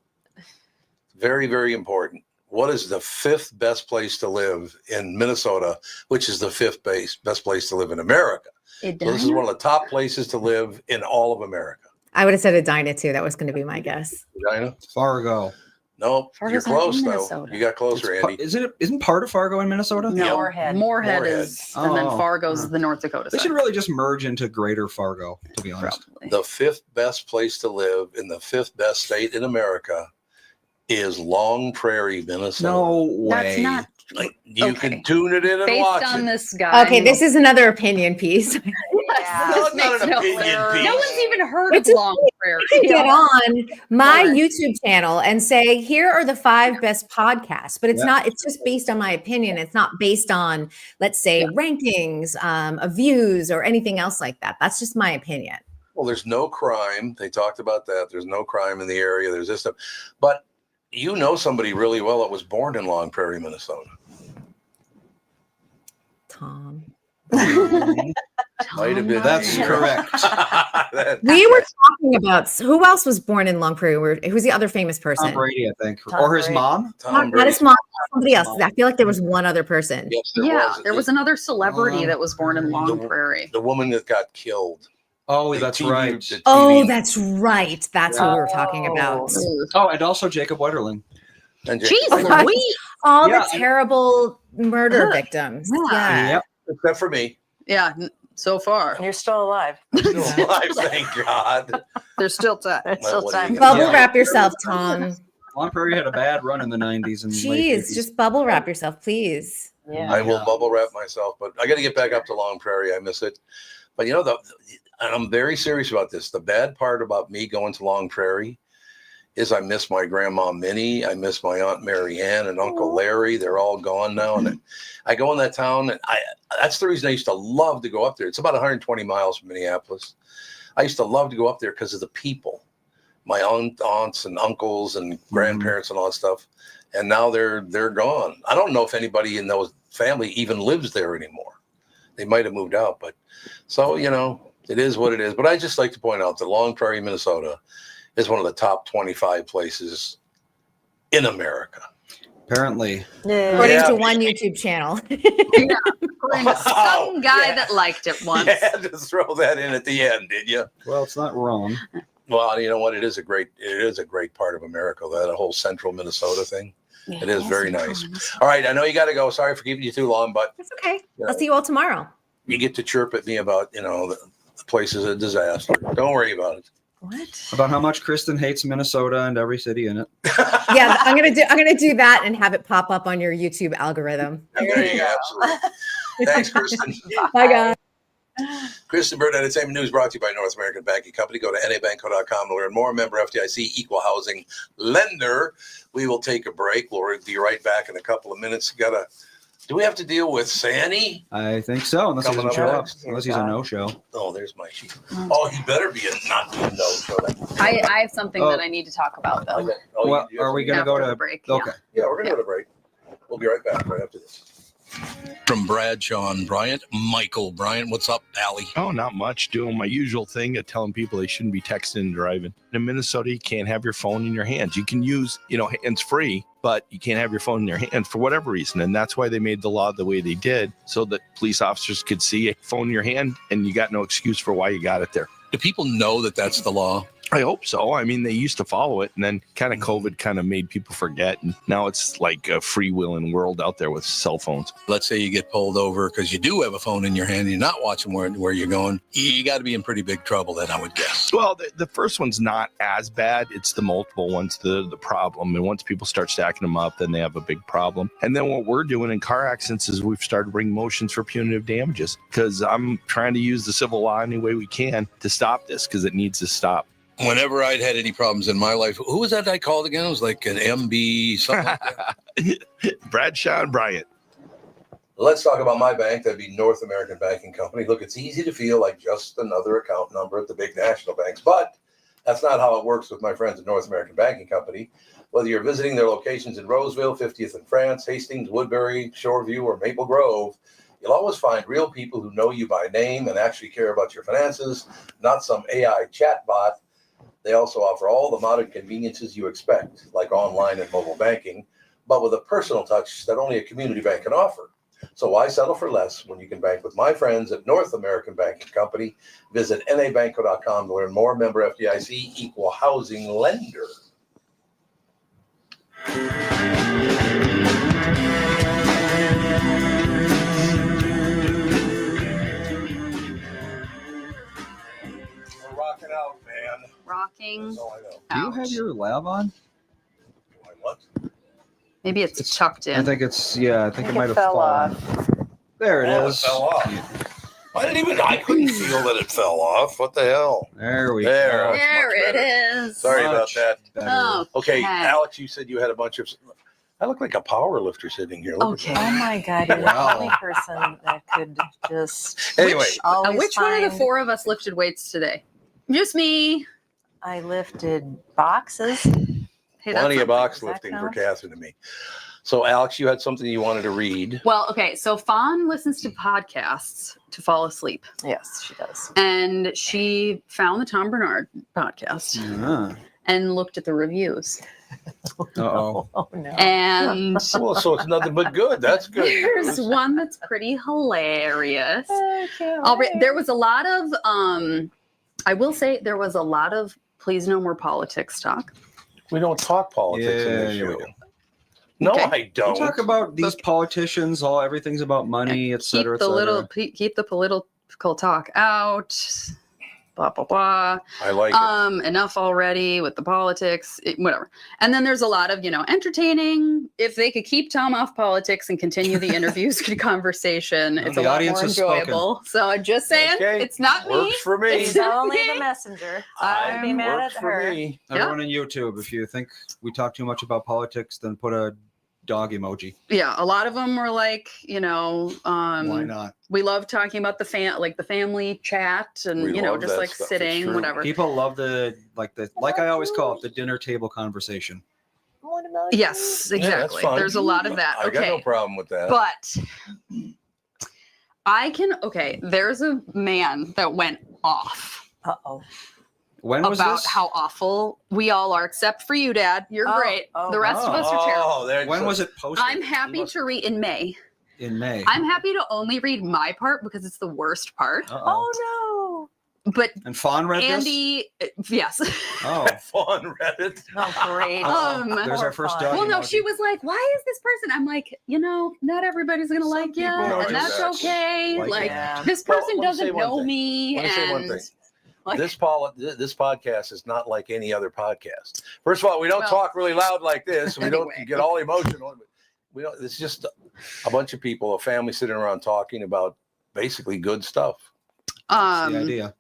Very, very important. What is the 5th best place to live in Minnesota, which is the 5th best place to live in America? So this is one of the top places to live in all of America. I would have said Edina too. That was going to be my guess. Regina? Fargo. No, Fargo's you're not close in though. Minnesota. You got closer, It's Andy. isn't part of Fargo in Minnesota? No, Moorhead. Moorhead Moorhead. is, and then Oh. Fargo's the North Dakota They side. should really just merge into Greater Fargo, to be honest. Probably. The 5th best place to live in the 5th best state in America is Long Prairie, Minnesota. No way. That's not Like, you Okay. can tune it in and watch Based on it. this guy. Okay, this is another opinion piece. Yeah. This No, it's not makes an no opinion sense. piece. No one's even heard It's of Long Prairie. You can get on my Right. YouTube channel and say, here are the 5 best podcasts, but it's Yeah. not, it's just based on my opinion. It's not based on, let's say, rankings, of views or anything else like that. That's just my opinion. Well, there's no crime. They talked about that. There's no crime in the area. There's this stuff. But you know somebody really well that was born in Long Prairie, Minnesota. Tom. Might have been. That's correct. We were talking about who else was born in Long Prairie. Who's the other famous person? Tom Brady, I think, Tom or his Brady. mom. Not his mom, somebody else. I feel like there was one other person. Yes, Yeah, there was another celebrity Um, that was born in Long Prairie. the woman that got killed. Oh, The that's TV right. the Oh, TV that's right. That's what we were talking about. Oh, and also Jacob Wetterling. and Jesus, Oh, we All Yeah, the terrible murder victims. Yeah. Yeah. except for me. yeah, so far. And you're still alive. I'm still alive, thank God. There's still time. It's still what do you time. get? Bubble Yeah. wrap yourself, Tom. Long Prairie had a bad run in the 90s and late Jeez, 80s. just bubble wrap yourself, please. Yeah. I will bubble wrap myself, but I got to get back up to Long Prairie. I miss it. But you know, and I'm very serious about this. The bad part about me going to Long Prairie is I miss my grandma Minnie. I miss my Aunt Mary Ann and Uncle Larry. They're all gone now. And I go in that town, and that's the reason I used to love to go up there. It's about 120 miles from Minneapolis. I used to love to go up there because of the people, my aunts and uncles and grandparents and all that stuff. And now they're gone. I don't know if anybody in those family even lives there anymore. They might have moved out, but so, you know, it is what it is. But I just like to point out that Long Prairie, Minnesota is one of the top 25 places in America. Apparently. Yeah. According Yeah. to one YouTube channel. According to Wow, some guy yeah. that liked it once. You had to throw that in at the end, did you? Well, it's not wrong. Well, you know what? It is a great part of America, that whole central Minnesota thing. It is very nice. All right, I know you got to go. Sorry for keeping you too long, but That's okay. Yeah. I'll see you all tomorrow. you get to chirp at me about, you know, the place is a disaster. Don't worry about it. What? About how much Kristen hates Minnesota and every city in it. Yeah, I'm gonna do that and have it pop up on your YouTube algorithm. There you go. Absolutely. Thanks, Kristen. Bye, guys. Kristen Bird, Entertainment News brought to you by North American Banking Company. Go to nabanco.com to learn more. Member FDIC, equal housing lender. We will take a break. We'll be right back in a couple of minutes. Do we have to deal with Sandy? I think so, unless he Coming doesn't up show up. next. Unless he's a no-show. Oh, there's my sheet. Oh, he better be a not no show. I have something Oh. that I need to talk about, though. Okay. Oh, Well, you have are we something? going to go After to the break? Okay. Yeah, we're going to go to break. We'll be right back right after this. From Bradshaw and Bryant, Michael Bryant. What's up, Allie? Oh, not much. Doing my usual thing of telling people they shouldn't be texting and driving. In Minnesota, you can't have your phone in your hands. You can use, hands free, but you can't have your phone in your hand for whatever reason. And that's why they made the law the way they did, so that police officers could see a phone in your hand and you got no excuse for why you got it there. Do people know that that's the law? I hope so. I mean, they used to follow it, and then kind of COVID kind of made people forget. And now it's like a freewheeling world out there with cell phones. Let's say you get pulled over because you do have a phone in your hand and you're not watching where you're going. You got to be in pretty big trouble then, I would guess. Well, the first one's not as bad. It's the multiple ones, the problem. And once people start stacking them up, then they have a big problem. And then what we're doing in car accidents is we've started bringing motions for punitive damages, because I'm trying to use the civil law any way we can to stop this, because it needs to stop. Whenever I'd had any problems in my life, who was that I called again? It was like an MB something like that. Bradshaw and Bryant. Let's talk about my bank. That'd be North American Banking Company. Look, it's easy to feel like just another account number at the big national banks, but that's not how it works with my friends at North American Banking Company. Whether you're visiting their locations in Roseville, 50th in France, Hastings, Woodbury, Shoreview, or Maple Grove, you'll always find real people who know you by name and actually care about your finances, not some AI chatbot. They also offer all the modern conveniences you expect, like online and mobile banking, but with a personal touch that only a community bank can offer. So why settle for less when you can bank with my friends at North American Banking Company? Visit nabanco.com to learn more. Member FDIC, equal housing lender. We're rocking out, man. Rocking. That's all I know. Do you have your lab on? Do I what? Maybe it's tucked in. I think it's I think it might have fell fallen. off. There it Oh, is. It fell off. I couldn't feel that it fell off. What the hell? There we There. go. That's There much it better. is. Sorry about Much that. better. Oh, Okay, Alex, you said you had a bunch of. I look like a power lifter sitting here. Look Okay. Oh my God, you're Wow. the only person that could just Anyway, always Which one of the find- 4 of us lifted weights today? Just me. I lifted boxes. Hey, that's plenty not- of box Does that lifting for count? Catherine and me. So, Alex, you had something you wanted to read. Well, okay. So Fawn listens to podcasts to fall asleep, Yes, she does. and she found the Tom Bernard podcast Ah. and looked at the reviews. Uh-oh. Oh no. And Well, so it's nothing but good. That's good. there's news. one that's pretty hilarious. I can't There wait. was a lot of I will say there was a lot of please no more politics talk. We don't talk politics in Yeah, this yeah, we show. do. No, Okay. I We don't. talk about these politicians, everything's about money, et Keep cetera, the et cetera. keep the political talk out. Blah blah blah. I like it. Enough already with the politics, whatever. And then there's a lot of, entertaining. If they could keep Tom off politics and continue the interviews and conversation, Well, it's the a lot audience more has spoken. enjoyable. So I'm just saying, Okay. it's not me. Works for me. It's She's not only me. the messenger. I'd be mad Works at for her. me. Everyone on YouTube, if you think we talk too much about politics, then put a dog emoji. Yeah, a lot of them were like, Why not? we love talking about the family chat and We love just that like stuff. It's sitting, true. whatever. People love like I always call it, the dinner table conversation. What about Yes, Yeah, that's exactly. fine. There's a lot of that. I got no Okay. problem with that. But there's a man that went off Uh-oh. When was about this? how awful we all are, except for you, Dad. You're Oh, great. oh. The rest of us are terrible. When was it posted? I'm happy to read in May. In May. I'm happy to only read my part because it's the worst part. Uh-oh. Oh But And Fawn read Andy, yes. this? Oh. Fun Reddit. no. Oh, great. There's our first dog. Well, no, emoji. she was like, "Why is this person?" I'm like, not everybody's gonna like you, people are and that's just okay. like Like, Yeah. this Well, person let me say doesn't one know thing. me, Let me say one and thing. like, This podcast is not like any other podcast. First of all, we don't Well, talk really loud like this. We anyway. don't get all emotional. We don't. It's just a bunch of people, a family sitting around talking about basically good stuff. That's the idea.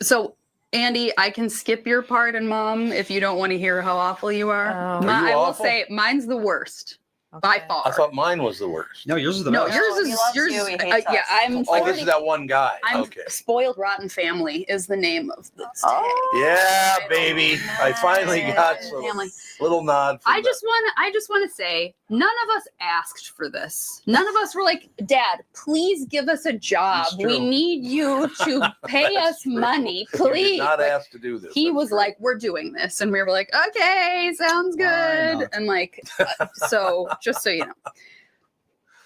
So, Andy, I can skip your part and Mom if you don't want to hear how awful you are. Oh. Are you I will awful? say mine's the worst by Okay. far. I thought mine was the worst. No, yours is the No, best. yours He is loves yours. you, he hates Yeah, us. I'm. Oh, this 40 is that one guy. I'm Okay. spoiled rotten family is the name of this tag. Oh, Yeah, baby. I finally got nice. some Family. little nod. From I just want to say none of us asked for this. None of us were like, "Dad, please give us a job. That's true. We need you to pay That's us true. money, You did please." not Like, asked to do this. he That's was true. like, "We're doing this," and we were like, "Okay, sounds Why good." not? And like, so just so you know.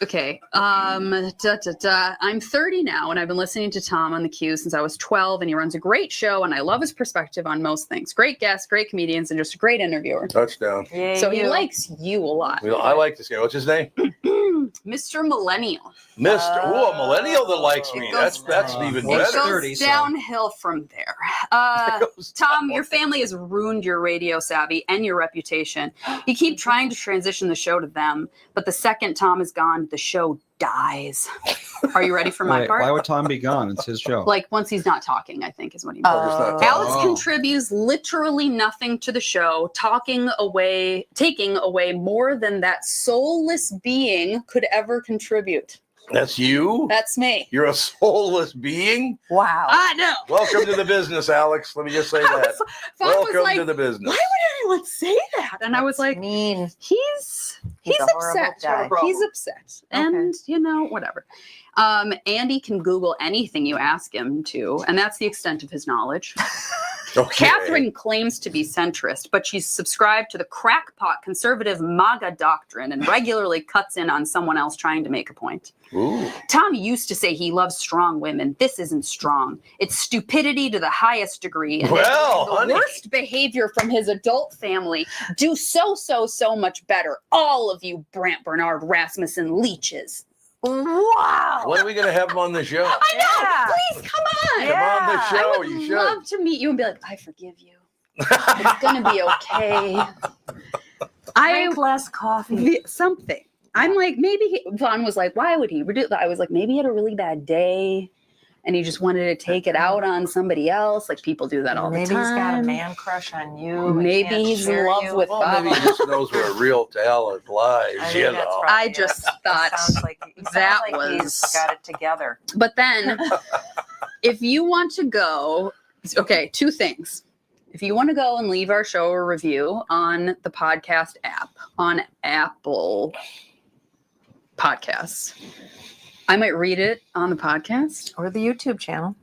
Okay. I'm 30 now, and I've been listening to Tom on the Q since I was 12, and he runs a great show, and I love his perspective on most things. Great guests, great comedians, and just a great interviewer. touchdown. Yay, So he you. likes you a lot. I like this guy. What's his name? Mr. Millennial. Mr. Oh, a millennial that likes me. It that's goes- that's even Well, It it's better. goes 30, so- downhill from there. Goes Tom, down. your family has ruined your radio savvy and your reputation. You keep trying to transition the show to them, but the second Tom is gone, the show dies. Are you ready for my Wait, part? why would Tom be gone? It's his show. Like once he's not talking, I think is what he means. just not Oh. talking. Alex Oh. contributes literally nothing to the show, taking away more than that soulless being could ever contribute. That's you? That's me. You're a soulless being? Wow. I know. Welcome to the business, Alex. Let me just say that. Fawn was Welcome like, to the business. why would anyone say that? And I was like, mean. he's He's a horrible upset. guy. He's upset. And whatever. Andy can Google anything you ask him to, and that's the extent of his knowledge. Okay. Catherine claims to be centrist, but she's subscribed to the crackpot conservative MAGA doctrine and regularly cuts in on someone else trying to make a point. Ooh. Tom used to say he loves strong women. This isn't strong. It's stupidity to the highest degree. And Well, the honey. worst behavior from his adult family do so much better. All of you Brant Bernard Rasmussen leeches. Wow. When are we going to have him on the show? I know. Yeah. Please come on. Come on the Yeah. I show. would You should. love to meet you and be like, I forgive you. It's gonna be okay. Drink less coffee. Something. I'm like, maybe Vaughn was like, why would he do that? I was like, maybe he had a really bad day and he just wanted to take it out on somebody else. Like people do that all the time. Maybe he's got a man crush on you. Maybe he's in love with Well, Bob. maybe he just knows where real talent lies, I think you that's know. probably I it. just It thought sounds like, that he's was- got it together. But then if you want to go, okay, two things. If you want to go and leave our show a review on the podcast app, on Apple Podcasts, I might read it on the podcast. Or the YouTube channel.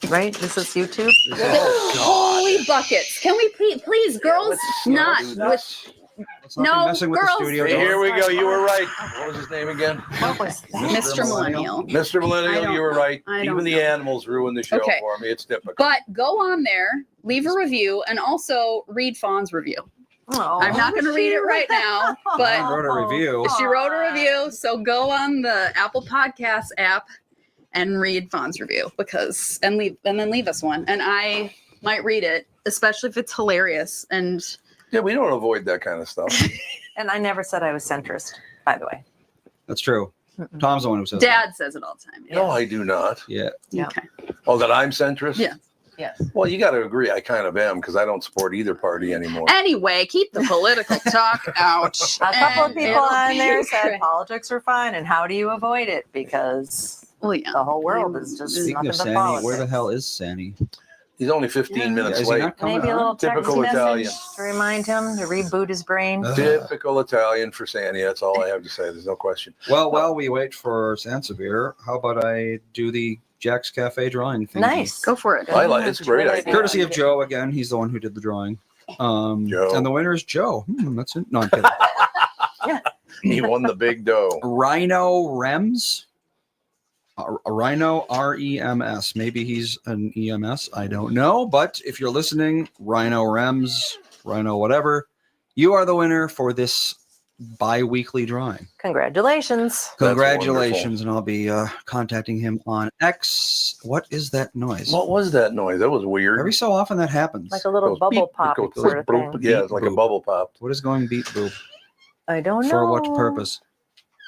Right? This is YouTube? Holy buckets. Can we please girls, let's not do with this. Let's not be No, messing with girls. the studio. Hey, here door. we go. You were right. What was his name again? What was that? Mr. Millennial. Mr. I Millennial, don't you were know. right. I don't Even the know. animals ruin the show Okay. for me. It's difficult. But go on there, leave a review, and also read Fawn's review. Oh, I'm not going to read it right now, I but wrote a review. she wrote a review. So go on the Apple Podcasts app and read Fawn's review and then leave us one. And I might read it, especially if it's hilarious. And Yeah, we don't avoid that kind of stuff. And I never said I was centrist, by the way. That's true. Mm-mm. Tom's the one who says that. Dad says it all the time. No, I do not. Yeah. Yeah. Okay. Oh, that I'm centrist? Yeah. Yes. Well, you got to agree. I kind of am because I don't support either party anymore. Anyway, keep the political talk out. A couple of and people it'll on be there said great. politics are fine, and how do you avoid it? Because Well, yeah. the whole world is just Speaking nothing of but Sandy, politics. where the hell is Sandy? He's only 15 minutes Is he late. not coming Maybe a on? little text Typical message Italian. to remind him to reboot his brain. Typical Italian for Sandy. That's all I have to say. There's no question. Well, while we wait for Sansevere, how about I do the Jack's Cafe drawing thing? Nice. Go for it. I like. It's a great idea. Courtesy of Joe again. He's the one who did the drawing. Joe. And the winner is Joe. That's it. No, I'm kidding. He won the big dough. Rhino Rems. A Rhino REMS. Maybe he's an EMS. I don't know. But if you're listening, Rhino Rems, Rhino whatever, you are the winner for this bi-weekly drawing. Congratulations. Congratulations. And I'll be contacting him on X. What is that noise? What was that noise? That was weird. Every so often that happens. Like a little Goes bubble beep, pop it goes sort of boop. thing. Yeah, it's like a Boop. bubble pop. What is going beep boop? I don't know. For what purpose?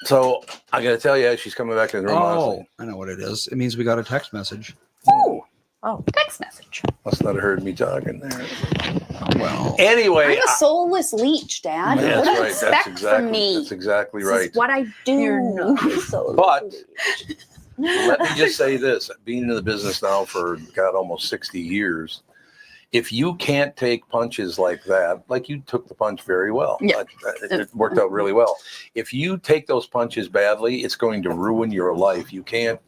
So I got to tell you, she's coming back in the room. Oh, honestly. I know what it is. It means we got a text message. Oh, Oh, Text message. must not have heard me talking there. Well, Anyway, I'm a soulless leech, Dad. yeah, what that's do you right. expect from me? That's exactly This right. is what I do. You're not a soulless But let me just say this: being in the business now for almost 60 years, if you can't take punches like that, like you took the punch very well, Yeah. it worked out really well. If you take those punches badly, it's going to ruin your life. You can't,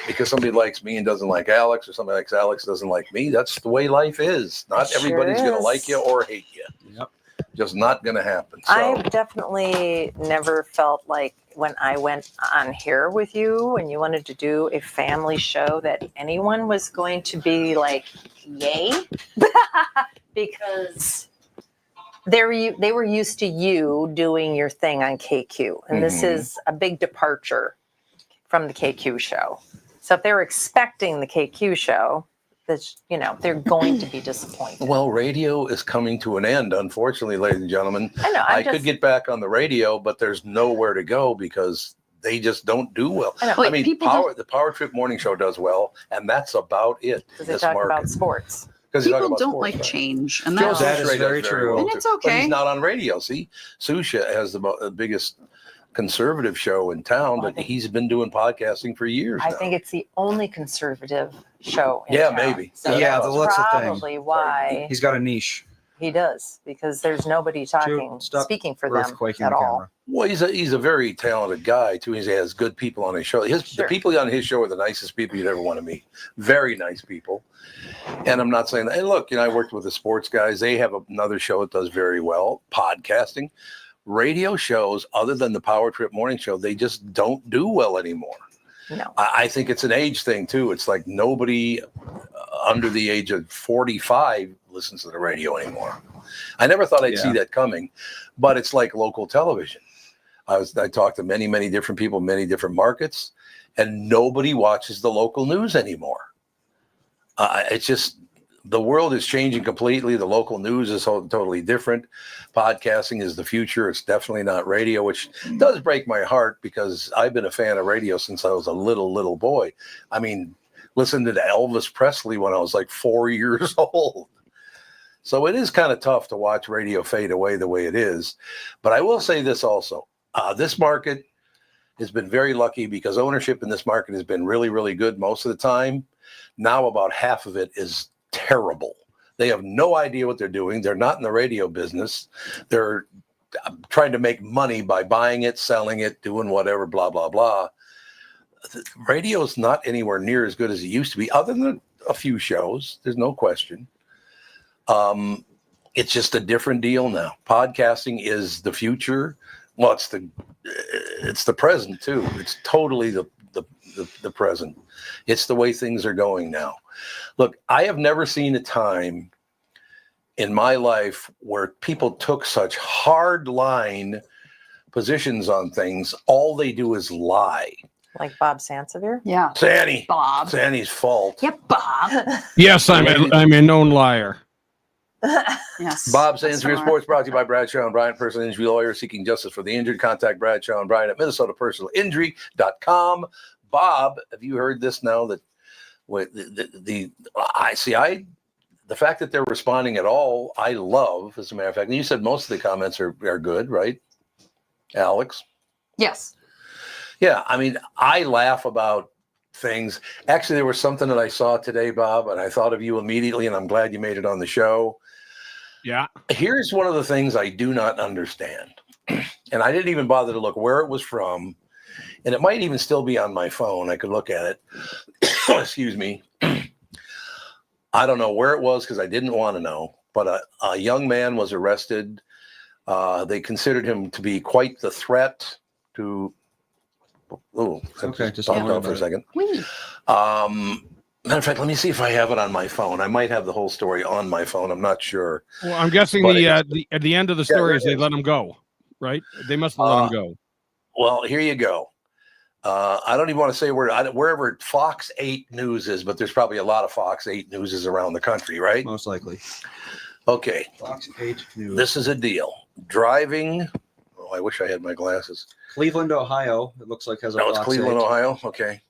because somebody likes me and doesn't like Alex, or somebody likes Alex doesn't like me. That's the way life is. Not It sure everybody's going to is. like you or hate you. yep. Just not going to happen. So I've definitely never felt like when I went on here with you and you wanted to do a family show that anyone was going to be like, yay, because they were used to you doing your thing on KQ. And this Mhm. is a big departure from the KQ show. So if they were expecting the KQ show, that's, they're going to be disappointed. well, radio is coming to an end, unfortunately, ladies and gentlemen. I know. I could get back on the radio, but there's nowhere to go because they just don't do well. I know. Wait, I mean, people the Power Trip Morning Show does well, and that's about it. Because they talk about sports. People don't like change, and Joe that's That is Susha does very true. well, And too. it's But okay. he's not on radio. See, Susha has the biggest conservative show in town, Well, I but think- he's been doing podcasting for years I now. think it's the only conservative show. In Yeah, town. maybe. So Yeah, that's that's the thing. probably why He's got a niche. he does, because there's nobody talking, stop speaking for them Earthquaking at the all. camera. Well, he's a very talented guy too. He has good people on his show. The Sure. people on his show are the nicest people you'd ever want to meet. Very nice people. And I'm not saying that. And look, I worked with the sports guys. They have another show that does very well, podcasting. Radio shows, other than the Power Trip Morning Show, they just don't do well anymore. No, I think it's an age thing too. It's like nobody under the age of 45 listens to the radio anymore. I never thought I'd see Yeah. that coming, but it's like local television. I talked to many, many different people, many different markets, and nobody watches the local news anymore. It's just the world is changing completely. The local news is totally different. Podcasting is the future. It's definitely not radio, which does break my heart because I've been a fan of radio since I was a little boy. I mean, listened to Elvis Presley when I was like 4 years old. So it is kind of tough to watch radio fade away the way it is. But I will say this also. This market has been very lucky because ownership in this market has been really, really good most of the time. Now about half of it is terrible. They have no idea what they're doing. They're not in the radio business. They're trying to make money by buying it, selling it, doing whatever, blah, blah, blah. Radio is not anywhere near as good as it used to be, other than a few shows. There's no question. It's just a different deal now. Podcasting is the future. Well, it's the present too. It's totally the present. It's the way things are going now. Look, I have never seen a time in my life where people took such hard line positions on things. All they do is lie. Like Bob Sansevier? Yeah. Sandy. Bob. Sandy's fault. Yep, Bob. Yes, I'm a known liar. Yes. Bob that's Sandsbury smart. Sports brought to you by Bradshaw and Bryant, personal injury lawyer seeking justice for the injured. Contact Bradshaw and Bryant at MinnesotaPersonalInjury.com. Bob, have you heard this now that the fact that they're responding at all, I love, as a matter of fact. And you said most of the comments are good, right, Alex? Yes. Yeah, I mean, I laugh about things. Actually, there was something that I saw today, Bob, and I thought of you immediately, and I'm glad you made it on the show. Yeah. Here's one of the things I do not understand. And I didn't even bother to look where it was from. And it might even still be on my phone. I could look at it. Excuse me. I don't know where it was because I didn't want to know. But a young man was arrested. They considered him to be quite the threat to. Oh, Okay, just talk don't worry about for a about it. second. Matter of fact, let me see if I have it on my phone. I might have the whole story on my phone. I'm not sure. Well, I'm guessing But at the end of the story is there it they let him go, right? They must have let him go. Well, here you go. I don't even want to say wherever Fox 8 News is, but there's probably a lot of Fox 8 Newses around the country, right? Most likely. Okay. Fox 8 News. This is a deal. Driving. Oh, I wish I had my glasses. Cleveland, Ohio. It looks like has a No, it's Fox Cleveland, 8. Ohio. Okay.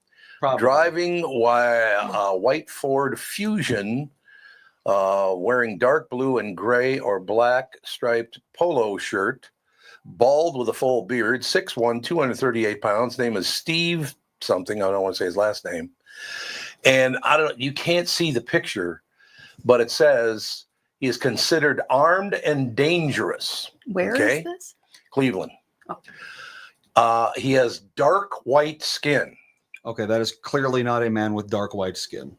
Probably. Driving white Ford Fusion, wearing dark blue and gray or black striped polo shirt, bald with a full beard, 6'1", 238 pounds. Name is Steve something. I don't want to say his last name. And you can't see the picture, but it says he is considered armed and dangerous. Where is this? Cleveland. Oh. He has dark white skin. Okay, that is clearly not a man with dark white skin.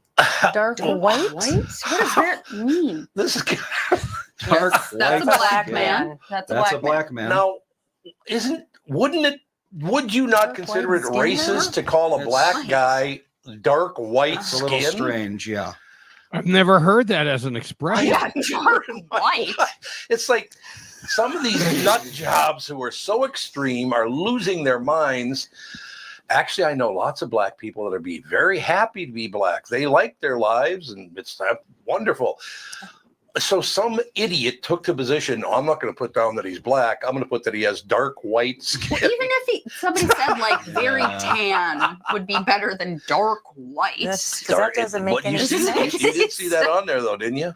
Dark white? What does that mean? This is Dark That's a white black skin. man. That's That's a a black black man. now. Would you not Dark consider white it skin racist now? to call a It's black nice. guy dark white It's a skin? little strange, yeah. I've never heard that as an expression. Yeah, dark white. It's like some of these nut jobs who are so extreme are losing their minds. Actually, I know lots of black people that are very happy to be black. They like their lives, and it's wonderful. So some idiot took the position, I'm not going to put down that he's black. I'm going to put that he has dark white skin. Even if somebody said like very tan would be better than dark white. Because that doesn't make any sense. You did see that on there, though, didn't you?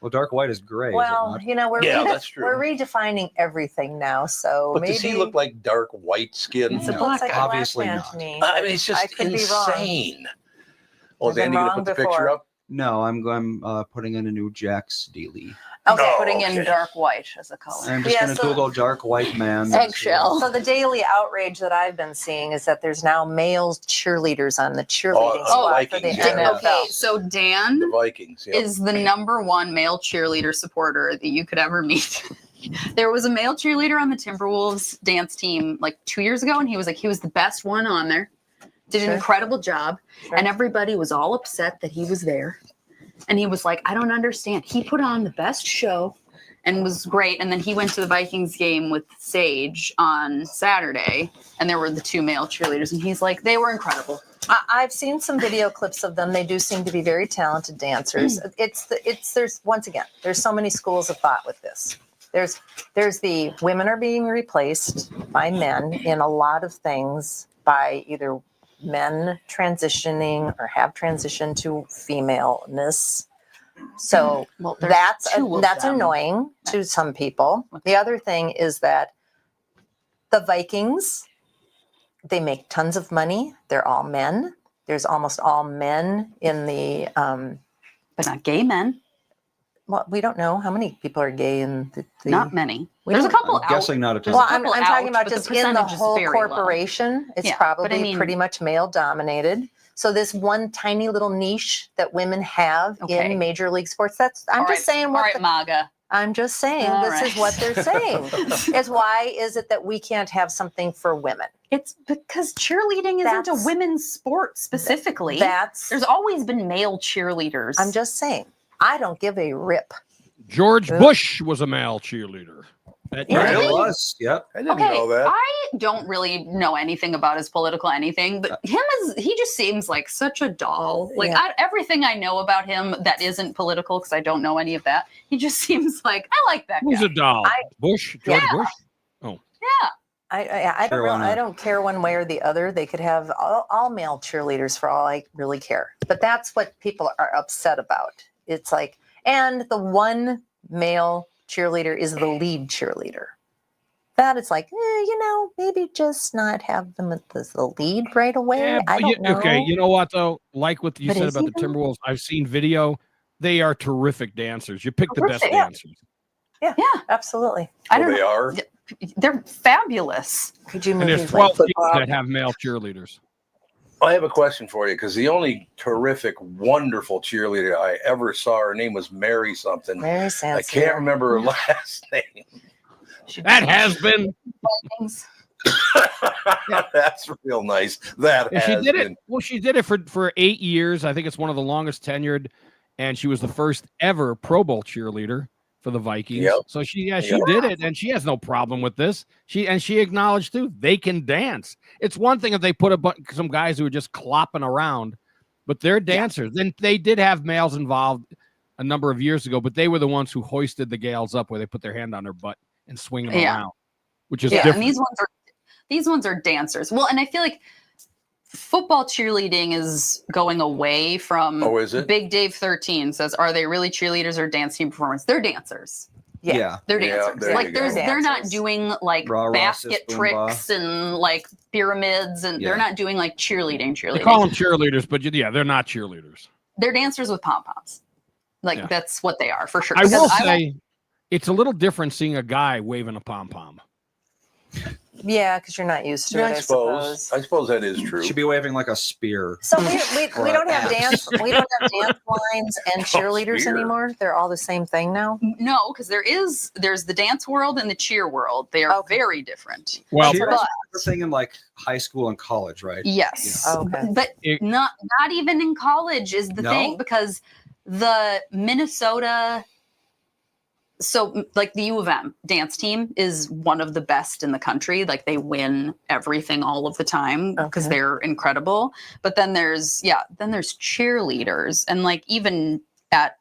Well, dark white is gray. is it Well, not? That's true. we're redefining everything now. So But maybe does he look like dark white skin? it's a No. black, like Obviously a black man not. to me. I mean, it's I just could be wrong. insane. Oh, is I've been Andy going to wrong put the before. picture up? No, I'm putting in a new Jack's Daily. Okay, Oh, putting in okay. dark white as a color. I'm just Yeah, going to so- Google dark white man. Eggshell. So the daily outrage that I've been seeing is that there's now male cheerleaders on the cheerleading squad for the Vikings, yeah. NFL. Okay, so Dan The Vikings. Yeah. is the #1 male cheerleader supporter that you could ever meet. There was a male cheerleader on the Timberwolves dance team like 2 years ago, and he was the best one on there. Did an Sure. incredible job, Sure. and everybody was all upset that he was there. And he was like, I don't understand. He put on the best show, and was great. And then he went to the Vikings game with Sage on Saturday, and there were the 2 male cheerleaders, and he's like, they were incredible. I've seen some video clips of them. They do seem to be very talented dancers. There's once again, there's so many schools of thought with this. There's the women are being replaced by men in a lot of things by either men transitioning or have transitioned to femaleness. So Well, there's that's 2 of them. annoying to some people. The other thing is that the Vikings, they make tons of money. They're all men. There's almost all men in the But not gay men. well, we don't know how many people are gay in the Not many. we There's a don't- couple I'm out. guessing not a ton. There's a Well, I'm couple talking out, about but the just in the percentage is whole very low. corporation. It's Yeah, but probably I mean- pretty much male dominated. So this one tiny little niche that women have Okay. in major league sports, I'm All just right, saying all what right, MAGA. I'm just saying All this right. is what they're saying. Is why is it that we can't have something for women? It's because cheerleading isn't a That's- women's sport specifically. That's There's always been male cheerleaders. I'm just saying. I don't give a rip. George Yeah. Bush was a male cheerleader. That- Yeah. It was. Yep. I didn't okay. know that. I don't really know anything about his political anything, but he just seems like such a doll. Like Yeah. everything I know about him that isn't political, because I don't know any of that. He just seems like I like that Who's guy. a doll? Bush? George Yeah. Bush? I Sure, why not? I don't care one way or the other. They could have all male cheerleaders for all I really care. But that's what people are upset about. It's like, and the one male cheerleader is the lead cheerleader. That it's like, maybe just not have them as the lead right away. Yeah, I but don't know. okay, you know what though? Like what you But said is about he the though? Timberwolves, I've seen video. They are terrific dancers. You pick the best Terrific. Yeah. dancers. Yeah, Absolutely. I Well, don't they know. are. They're fabulous. Could you And move there's these 12 like teams that have male cheerleaders. I have a question for you because the only terrific, wonderful cheerleader I ever saw, her name was Mary something. Mary I Sands? can't remember her last name. That has been. Things. That's real nice. That And she has did been. it. Well, she did it for 8 years. I think it's one of the longest tenured, and she was the first ever Pro Bowl cheerleader for the Vikings. Yep. So she Yep. did it, and she has no problem with this. She acknowledged too they can dance. It's one thing if they put some guys who are just clopping around, but they're dancers. Then they did have males involved a number of years ago, but they were the ones who hoisted the gals up where they put their hand on their butt and swing them Yeah. around, which is Yeah, different. and these ones are dancers. Well, and I feel like football cheerleading is going away from. Oh, is it? Big Dave 13 says, "Are they really cheerleaders or dance team performers?" They're dancers. Yeah. They're Yeah, dancers. there like you go. they're not Dancers. doing like Rah, rah, basket sis, boom, bah. tricks and like pyramids, and Yeah. they're not doing like cheerleading. They call them Cheerleading. cheerleaders, but yeah, they're not cheerleaders. They're dancers with pom poms. Like Yeah. that's what they are for sure. I will Because say it's a little different seeing a guy waving a pom pom. Yeah, because you're not used to Yeah, it, I suppose. I suppose that is true. Should be waving like a spear. So we Or don't have ass. we don't have dance lines and cheerleaders spear. anymore. They're all the same thing now. no, because there's the dance world and the cheer world. They are Okay. very different. Well, Cheer but- is the thing in like high school and college, right? Yes. Yeah. Okay. But It- not even in college is the No? thing, because the Minnesota, so like the U of M dance team is one of the best in the country. Like they win everything all of the time because Okay. they're incredible. But then there's cheerleaders, and like even at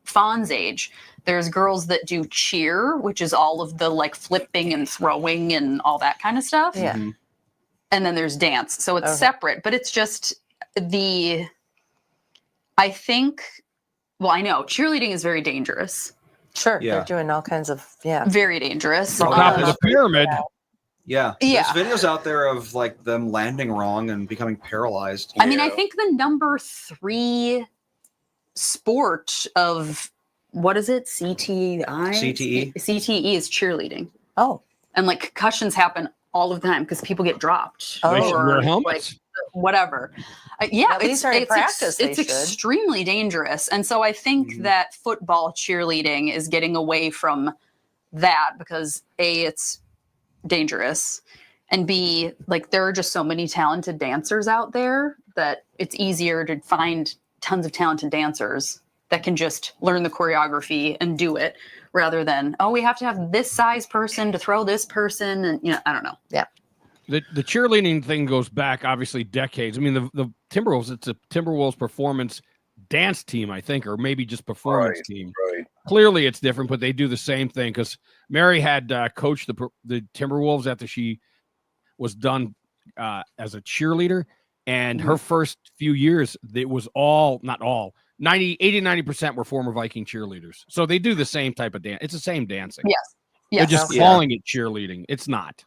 Fawn's age, there's girls that do cheer, which is all of the like flipping and throwing and all that kind of stuff. Yeah. Mhm. And then there's dance. So it's Okay. separate, but it's just I think, well, I know cheerleading is very dangerous, Sure. Yeah. They're doing all kinds of very dangerous. on Oh, top yeah. of the pyramid. Yeah. Yeah. There's videos out there of like them landing wrong and becoming paralyzed. I mean, I Yeah. think the number 3 sport of, what is it? CTI? CTE? CTE is cheerleading. Oh. And like concussions happen all the time because people get dropped. Oh. They should wear or, helmets. whatever. Yeah, At least during practice, they it's should. extremely dangerous. And so I think Mhm. that football cheerleading is getting away from that because A, it's dangerous, and B, like there are just so many talented dancers out there that it's easier to find tons of talented dancers that can just learn the choreography and do it, rather than, oh, we have to have this size person to throw this person. And, I don't know. Yeah. The cheerleading thing goes back obviously decades. I mean, the Timberwolves, it's a Timberwolves performance dance team, I think, or maybe just performance team. Right. Clearly it's different, but they do the same thing, because Mary had coached the Timberwolves after she was done as a cheerleader, and her first few years, it was not all 90% were former Viking cheerleaders. So they do the same type of dance. It's the same dancing. Yes. They're just calling it cheerleading. It's not.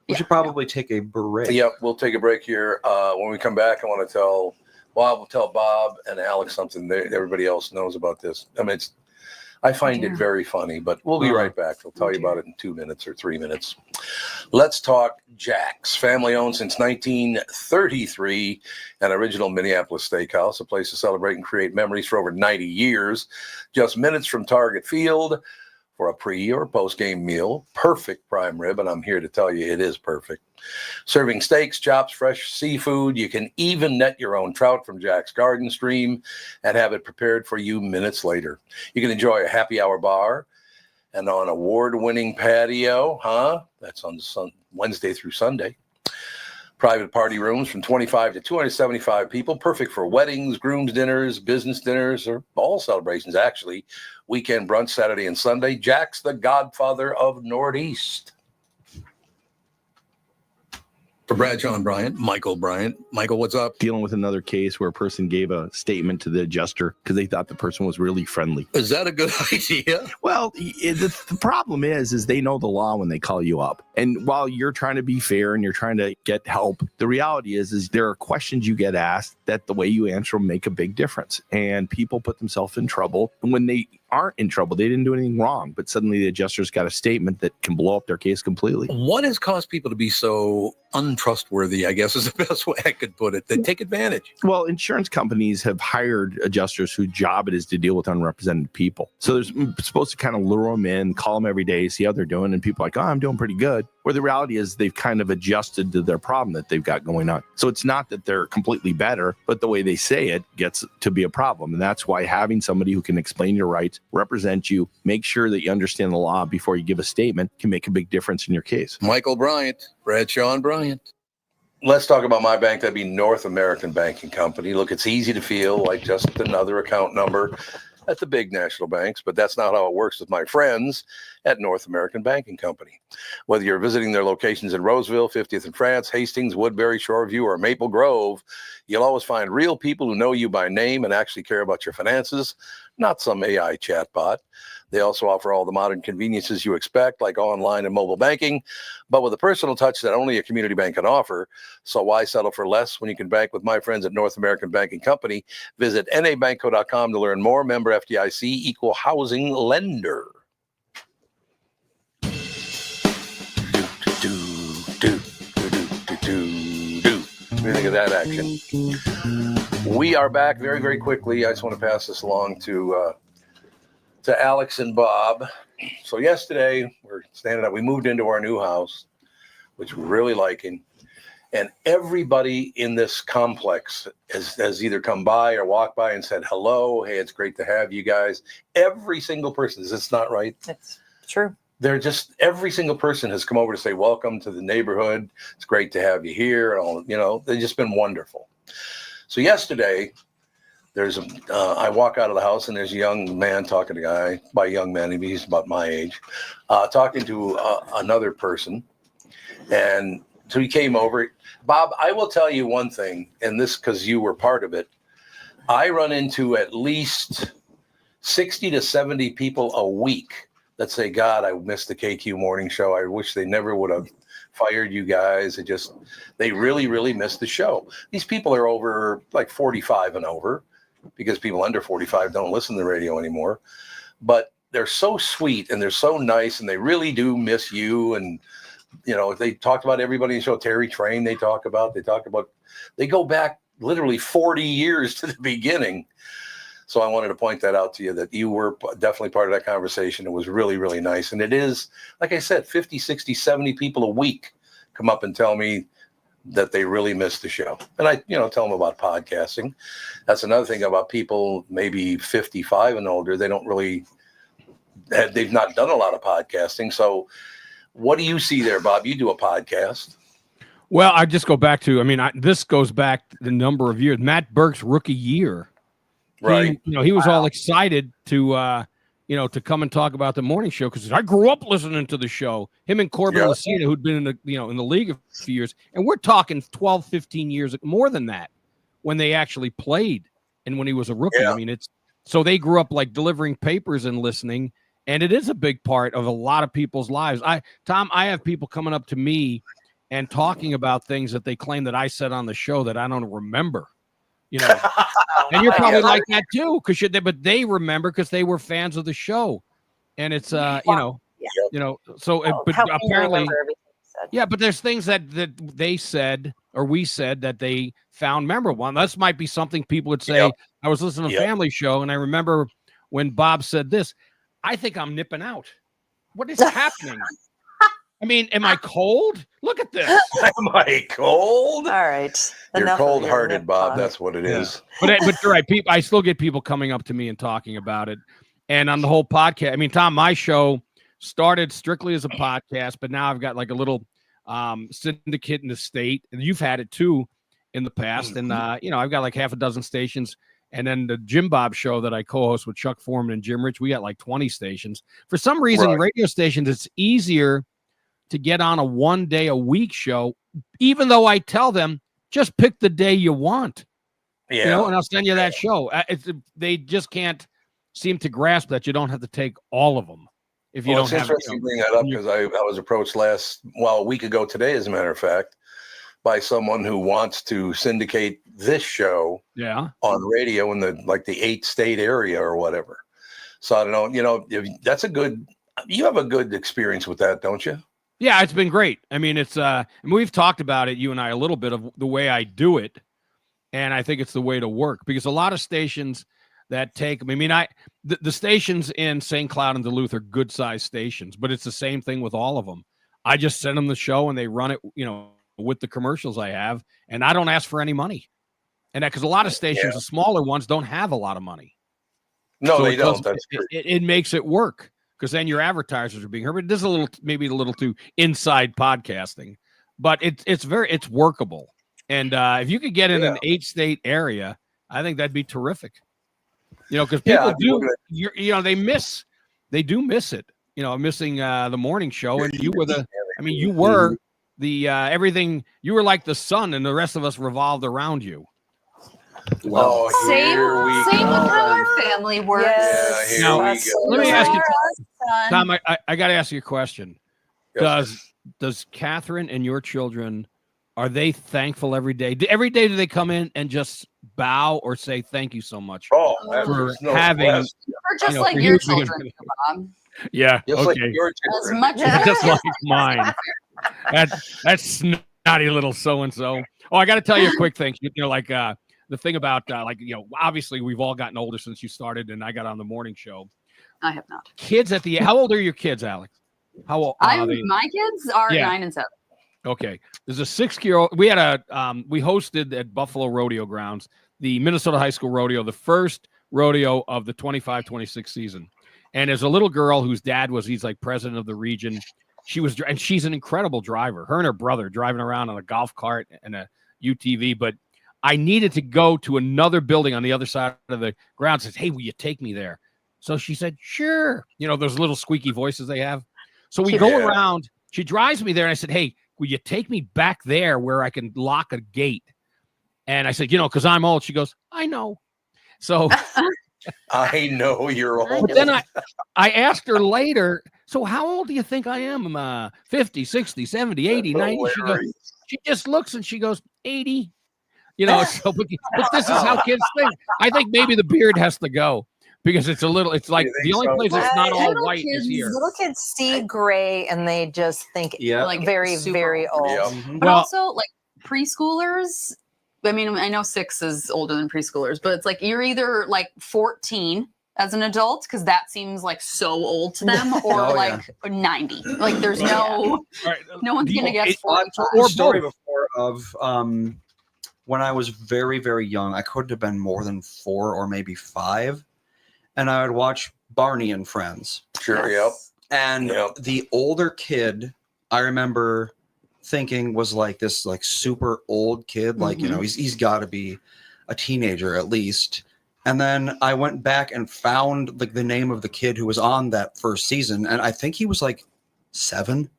We should probably take a break. Yep, we'll take a break here. When we come back, I want to tell Bob and Alex something everybody else knows about this. I mean, I find it very funny, but we'll be right back. I'll tell you about it in 2 minutes or 3 minutes. Let's talk Jack's. Family owned since 1933, an original Minneapolis steakhouse, a place to celebrate and create memories for over 90 years. Just minutes from Target Field. For a pre or post-game meal, perfect prime rib, and I'm here to tell you it is perfect. Serving steaks, chops, fresh seafood. You can even net your own trout from Jack's Garden Stream and have it prepared for you minutes later. You can enjoy a happy hour bar and on award-winning patio, That's on Wednesday through Sunday. Private party rooms from 25 to 275 people, perfect for weddings, grooms' dinners, business dinners, or all celebrations, actually. Weekend brunch, Saturday and Sunday. Jack's the godfather of Northeast. For Bradshaw and Bryant, Michael Bryant. Michael, what's up? Dealing with another case where a person gave a statement to the adjuster because they thought the person was really friendly. Is that a good idea? Well, the problem is they know the law when they call you up. And while you're trying to be fair and you're trying to get help, the reality is there are questions you get asked that the way you answer them make a big difference. And people put themselves in trouble. And when they aren't in trouble, they didn't do anything wrong, but suddenly the adjuster's got a statement that can blow up their case completely. What has caused people to be so untrustworthy, I guess is the best way I could put it? They take advantage. Well, insurance companies have hired adjusters whose job it is to deal with unrepresented people. So they're supposed to kind of lure them in, call them every day, see how they're doing. And people are like, oh, I'm doing pretty good. Where the reality is they've kind of adjusted to their problem that they've got going on. So it's not that they're completely better, but the way they say it gets to be a problem. And that's why having somebody who can explain your rights, represent you, make sure that you understand the law before you give a statement can make a big difference in your case. Michael Bryant, Bradshaw and Bryant. Let's talk about my bank. That'd be North American Banking Company. Look, it's easy to feel like just another account number at the big national banks, but that's not how it works with my friends at North American Banking Company. Whether you're visiting their locations in Roseville, 50th in France, Hastings, Woodbury, Shoreview, or Maple Grove, you'll always find real people who know you by name and actually care about your finances, not some AI chatbot. They also offer all the modern conveniences you expect, like online and mobile banking, but with a personal touch that only a community bank can offer. So why settle for less when you can bank with my friends at North American Banking Company? Visit nabankco.com to learn more. Member FDIC, equal housing lender. What do you think of that action? We are back very, very quickly. I just want to pass this along to Alex and Bob. So yesterday, we're standing up. We moved into our new house, which we're really liking. And everybody in this complex has either come by or walked by and said, hello, hey, it's great to have you guys. Every single person, is this not right? It's true. They're just, every single person has come over to say, welcome to the neighborhood. It's great to have you here. They've just been wonderful. So yesterday, I walk out of the house and there's a young man talking to a guy, by young man, he's about my age, talking to another person. And so he came over. Bob, I will tell you one thing, and this because you were part of it. I run into at least 60 to 70 people a week that say, God, I missed the KQ morning show. I wish they never would have fired you guys. They really, really missed the show. These people are over like 45 and over, because people under 45 don't listen to the radio anymore. But they're so sweet and they're so nice and they really do miss you. And, they talked about everybody in the show. Terry Train, they go back literally 40 years to the beginning. So I wanted to point that out to you, that you were definitely part of that conversation. It was really, really nice. And it is, like I said, 50, 60, 70 people a week come up and tell me that they really miss the show. And I, tell them about podcasting. That's another thing about people maybe 55 and older. They don't really, they've not done a lot of podcasting. So what do you see there, Bob? You do a podcast. Well, I just go back to, this goes back the number of years. Matt Burke's rookie year. Right. He was all excited to, to come and talk about the morning show because I grew up listening to the show. Him and Corbin Lucina, who'd been in the league a few years, and we're talking 12, 15 years, more than that, when they actually played and when he was a rookie. Yeah. So they grew up like delivering papers and listening, and it is a big part of a lot of people's lives. I have people coming up to me and talking about things that they claim that I said on the show that I don't remember. And you're probably like that too, but they remember because they were fans of the show, and it's So but apparently, but there's things that they said or we said that they found memorable. And this might be something people would say. Yep. I was listening to a family show, and I remember when Bob said this. I think I'm nipping out. What is happening? Am I cold? Look at this. Am I cold? All right. You're cold-hearted, Bob. That's what it is. But you're right. I still get people coming up to me and talking about it. And on the whole podcast, Tom, my show started strictly as a podcast, but now I've got like a little syndicate in the state, and you've had it too in the past. And I've got like half a dozen stations. And then the Jim Bob show that I co-host with Chuck Foreman and Jim Rich, we got like 20 stations. For some reason, radio stations, it's easier to get on a 1 day a week show, even though I tell them just pick the day you want, and I'll send you that show. They just can't seem to grasp that you don't have to take all of them. If you don't have, interesting you bring that up because I was approached a week ago today, as a matter of fact, by someone who wants to syndicate this show on radio in the 8-state area or whatever. So I don't know, you have a good experience with that, don't you? Yeah, it's been great. It's we've talked about it, you and I, a little bit of the way I do it, and I think it's the way to work because a lot of stations that take. The stations in St. Cloud and Duluth are good sized stations, but it's the same thing with all of them. I just send them the show and they run it, with the commercials I have, and I don't ask for any money. And because a lot of stations, the smaller ones, don't have a lot of money. No, so they don't. That's true. It makes it work. Because then your advertisers are being heard. But this is maybe a little too inside podcasting, but it's workable. And if you could get in an 8-state area, I think that'd be terrific. Because people they do miss it. Missing the morning show, and you were everything. You were like the sun, and the rest of us revolved around you. Well, same with how our family works. Yes. Now, let me ask you, Tom. I got to ask you a question. Yes. Does Catherine and your children, are they thankful every day? Every day do they come in and just bow or say thank you so much for having? Or just like your children, Bob. Yeah. Just like your children. As much as just like mine. That's snotty little so and so. Oh, I got to tell you a quick thing. The thing about obviously we've all gotten older since you started, and I got on the morning show. I have not. Kids how old are your kids, Alex? How old? My kids are 9 and 7. Okay, there's a 6-year-old. We had we hosted at Buffalo Rodeo Grounds the Minnesota High School Rodeo, the first rodeo of the 25-26 season. And there's a little girl whose dad he's like president of the region. And she's an incredible driver. Her and her brother driving around on a golf cart and a UTV, but I needed to go to another building on the other side of the ground. Says, hey, will you take me there? So she said, sure. Those little squeaky voices they have. So we go around. She drives me there. And I said, hey, will you take me back there where I can lock a gate? And I said, because I'm old. She goes, I know. So I know you're old. But then I asked her later, so how old do you think I am? 50, 60, 70, 80, 90. She just looks and she goes, 80. But this is how kids think. I think maybe the beard has to go because it's like the only place it's not all white is here. Little kids see gray and they just think very, very old. Yeah. But also like preschoolers. I know 6 is older than preschoolers, but it's like you're either like 14 as an adult because that seems like so old to them, or Oh, like 90. Like there's no no one's gonna guess I've 45. told the story before of when I was very, very young. I could have been more than 4 or maybe 5, and I would watch Barney and Friends. Sure, Yes. And the older kid, I remember thinking was like this like super old kid, like you know he's got to be a teenager at least. And then I went back and found like the name of the kid who was on that first season, and I think he was like 7.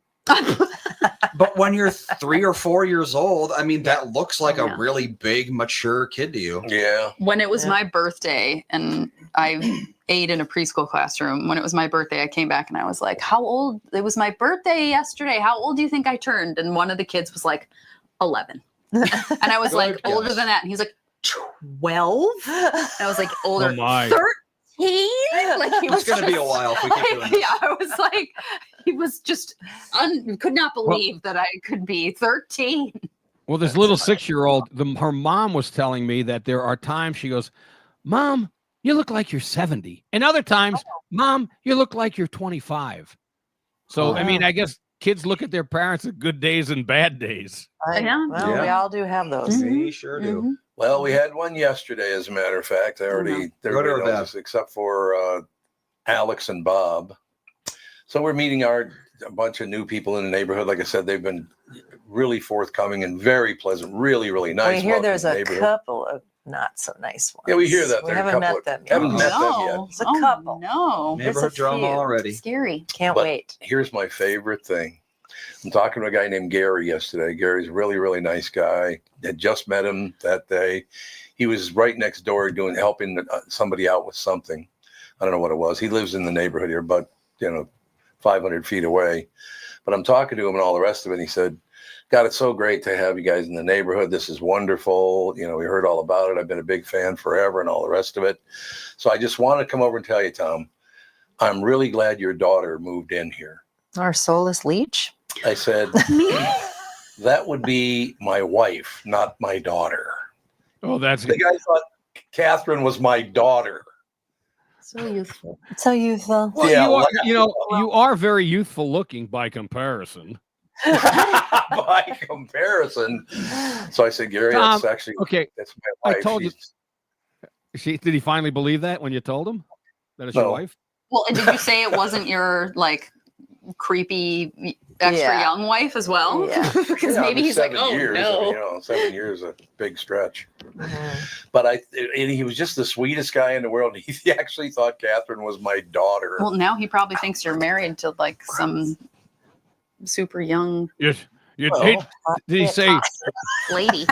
But when you're 3 or 4 years old, I mean, that looks like a really big, mature kid to you. Yeah. When it was my birthday and I ate in a preschool classroom, when it was my birthday, I came back and I was like, how old? It was my birthday yesterday. How old do you think I turned? And one of the kids was like 11. And I was like, older than that. And he was like, 12? I was like, older. Oh my. 13? Like he was It's going to be a while if we keep doing yeah, I was like, he was just could not believe that I could be 13. Well, this little 6-year-old, her mom was telling me that there are times she goes, Mom, you look like you're 70. And other times, Mom, you look like you're 25. So, I mean, I guess kids look at their parents at good days and bad days. Yeah. Well, we all do have those. We sure do. Well, we had one yesterday, as a matter of fact. Everybody knows this except for Alex and Bob. So we're meeting a bunch of new people in the neighborhood. Like I said, they've been really forthcoming and very pleasant, really, really nice. We hear there's a neighborhood. couple of not so nice ones. Yeah, we hear that. We There are a haven't couple met of- them yet. haven't met them yet. No. It's a couple. No. Neighborhood a drama few. already. Scary. Can't But wait. Here's my favorite thing. I'm talking to a guy named Gary yesterday. Gary's a really, really nice guy. Had just met him that day. He was right next door helping somebody out with something. I don't know what it was. He lives in the neighborhood here, but 500 feet away. But I'm talking to him and all the rest of it. And he said, God, it's so great to have you guys in the neighborhood. This is wonderful. We heard all about it. I've been a big fan forever and all the rest of it. So I just want to come over and tell you, Tom, I'm really glad your daughter moved in here. Our soulless leech. I said, that would be my wife, not my daughter. Oh, that's The guy thought Catherine was my daughter. So youthful. So youthful. well, Yeah, you are very youthful looking by comparison. By comparison. So I said, Gary, Tom, that's actually okay. that's my wife. I told you. Did he finally believe that when you told him that it's your No. wife? Well, and did you say it wasn't your like creepy extra young wife as well? Yeah. Because maybe he's like, 7 oh years, no. 7 years is a big stretch. But he was just the sweetest guy in the world. He actually thought Catherine was my daughter. Well, now he probably thinks you're married to like some super young Yes. Well, Did he say? lady.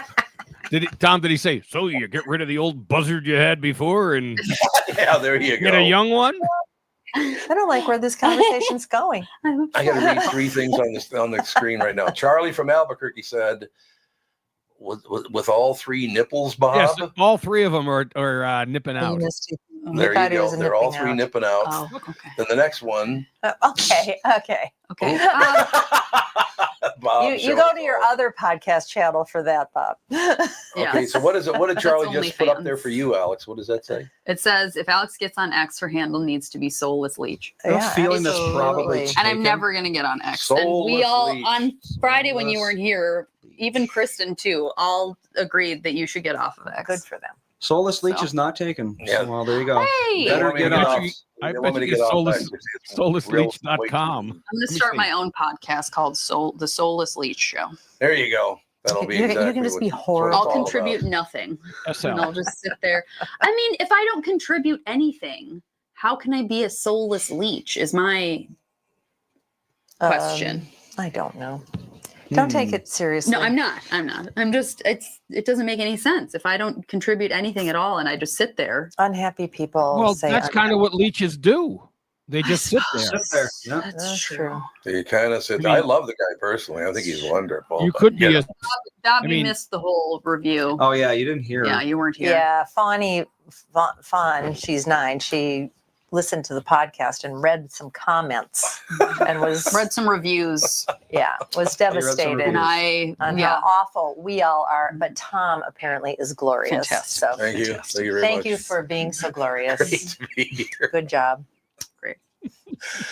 Tom? Did he say? So you get rid of the old buzzard you had before and yeah, there you go. get a young one? I don't like where this conversation's going. I got to read 3 things on the screen right now. Charlie from Albuquerque said, with all 3 nipples, Bob? Yes, all 3 of them are nipping out. There thought you he go. was They're all nipping 3 out. nipping out. Oh, okay. Then the next one. Okay. Okay. Bob You showed go to your off. other podcast channel for that, Bob. Okay, so what is it? What did Charlie just put up OnlyFans. there for you, Alex? What does that say? It says if Alex gets on X, her handle needs to be soulless leech. I have a feeling that's probably absolutely. And I'm taken. never gonna get on X. And we Soulless all leech. on Friday when you Soulless weren't here, even Kristen too, all agreed that you should get off of X. Good for them. Soulless Leech So. is not taken. Yeah. Well, there you go. Hey, Better Want me to get off. off? I You bet want me you to get off soulless- that? It's real- Soullessleech.com. I'm gonna me start see. my own podcast called The Soulless Leech Show. There you go. That'll be You can exactly just what- be that's what horrible. it's I'll all contribute about. nothing. SL. And I'll just sit there. I mean, if I don't contribute anything, how can I be a soulless leech? Is my question. I don't know. Don't take it seriously. No, I'm not. I'm just it doesn't make any sense. If I don't contribute anything at all and I just sit there. Unhappy people Well, say that's kind of what leeches do. They just sit there. Sit there. Yeah. That's true. You kind of said, I mean- I love the guy personally. I think he's wonderful. You but could be yeah. a. Bob, I you mean- missed the whole review. Oh yeah, you didn't hear. Yeah, you weren't here. Yeah, Fawn, she's 9. She listened to the podcast and read some comments and was Read some reviews, was devastated and on how awful we all are. But Tom apparently is glorious. Fantastic. So Thank you. Thank you very thank much. you for being so glorious. Great to be here. Good job.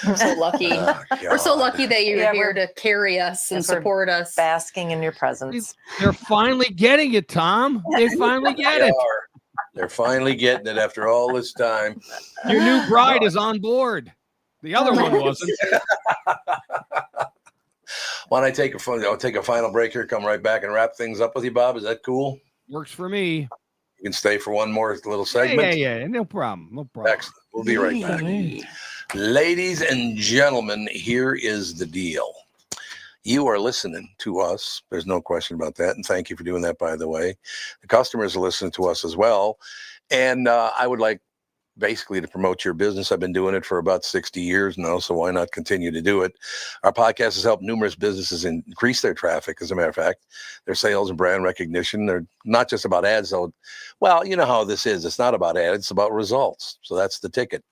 We're so lucky. Oh, We're so God. lucky that you're Yeah, here we're- to carry us and Yes, we're support us. Basking in your presence. They're finally getting it, Tom. They finally get They it. are. They're finally getting it after all this time. Your new bride is on board. The other one wasn't. Why don't I take I'll take a final break here, come right back and wrap things up with you, Bob? Is that cool? Works for me. You can stay for one more little Yeah, segment. yeah. No problem. No problem. Excellent. We'll be right back. Ladies and gentlemen, here is the deal. You are listening to us. There's no question about that. And thank you for doing that, by the way. The customers are listening to us as well. And I would like basically to promote your business. I've been doing it for about 60 years now, so why not continue to do it? Our podcast has helped numerous businesses increase their traffic, as a matter of fact, their sales and brand recognition. They're not just about ads, though. Well, you know how this is. It's not about ads, it's about results. So that's the ticket.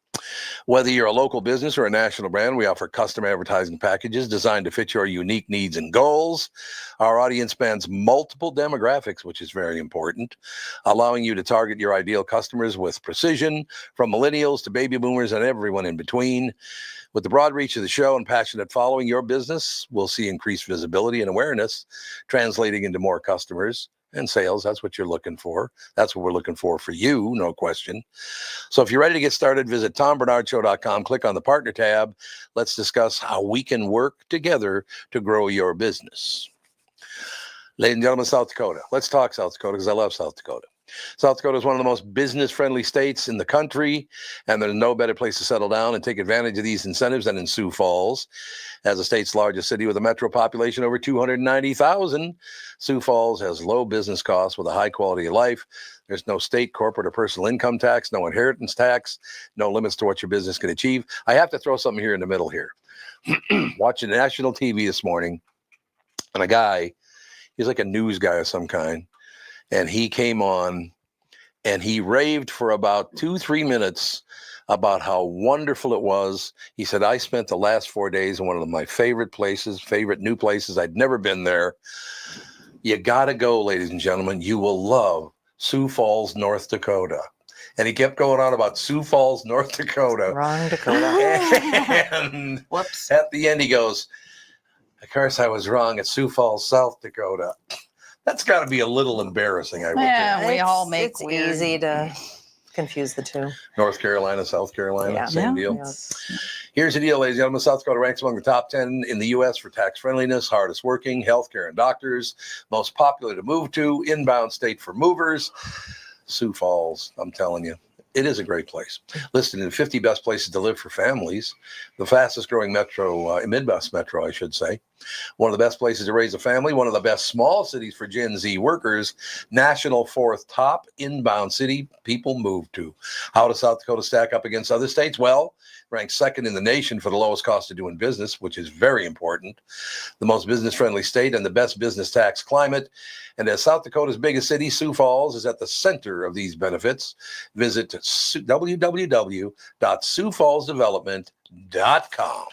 Whether you're a local business or a national brand, we offer custom advertising packages designed to fit your unique needs and goals. Our audience spans multiple demographics, which is very important, allowing you to target your ideal customers with precision, from millennials to baby boomers and everyone in between. With the broad reach of the show and passionate following, your business will see increased visibility and awareness, translating into more customers and sales. That's what you're looking for. That's what we're looking for you, no question. So if you're ready to get started, visit tombernardshow.com, click on the partner tab. Let's discuss how we can work together to grow your business. Ladies and gentlemen, South Dakota. Let's talk South Dakota because I love South Dakota. South Dakota is one of the most business-friendly states in the country, and there's no better place to settle down and take advantage of these incentives than in Sioux Falls. As the state's largest city with a metro population over 290,000, Sioux Falls has low business costs with a high quality of life. There's no state, corporate, or personal income tax, no inheritance tax, no limits to what your business can achieve. I have to throw something here in the middle here. Watching national TV this morning, and a guy, he's like a news guy of some kind, and he came on and he raved for about 2-3 minutes about how wonderful it was. He said, I spent the last 4 days in one of my favorite new places. I'd never been there. You got to go, ladies and gentlemen. You will love Sioux Falls, North Dakota. And he kept going on about Sioux Falls, North Dakota. Wrong Dakota. And whoops, at the end he goes, of course I was wrong. It's Sioux Falls, South Dakota. That's got to be a little embarrassing, I would think. Yeah, we all make it's weird. easy to confuse the two. North Carolina, South Carolina, Yeah. same deal. Yeah. Here's the deal, ladies and gentlemen. South Dakota ranks among the top 10 in the U.S. for tax friendliness, hardest working, healthcare, and doctors, most popular to move to, inbound state for movers. Sioux Falls, I'm telling you, it is a great place. Listed in the 50 best places to live for families, the fastest growing metro, Midwest metro, I should say. One of the best places to raise a family, one of the best small cities for Gen Z workers, national fourth top inbound city people move to. How does South Dakota stack up against other states? Well, ranked second in the nation for the lowest cost of doing business, which is very important. The most business-friendly state and the best business tax climate. And as South Dakota's biggest city, Sioux Falls is at the center of these benefits. Visit www.siouxfallsdevelopment.com.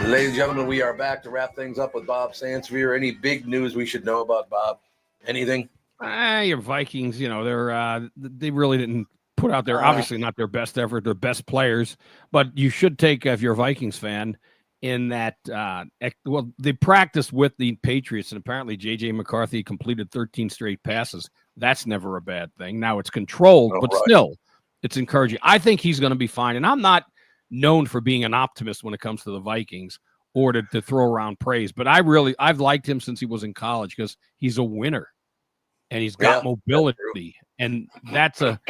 Ladies and gentlemen, we are back to wrap things up with Bob Sansevere. Any big news we should know about, Bob? Anything? Your Vikings, they really didn't put out their, obviously not their best effort, their best players, but you should take, if you're a Vikings fan, in that, they practiced with the Patriots, and apparently J.J. McCarthy completed 13 straight passes. That's never a bad thing. Now it's controlled, but still, it's encouraging. I think he's going to be fine, and I'm not known for being an optimist when it comes to the Vikings or to throw around praise, but I've liked him since he was in college because he's a winner. And he's got mobility, and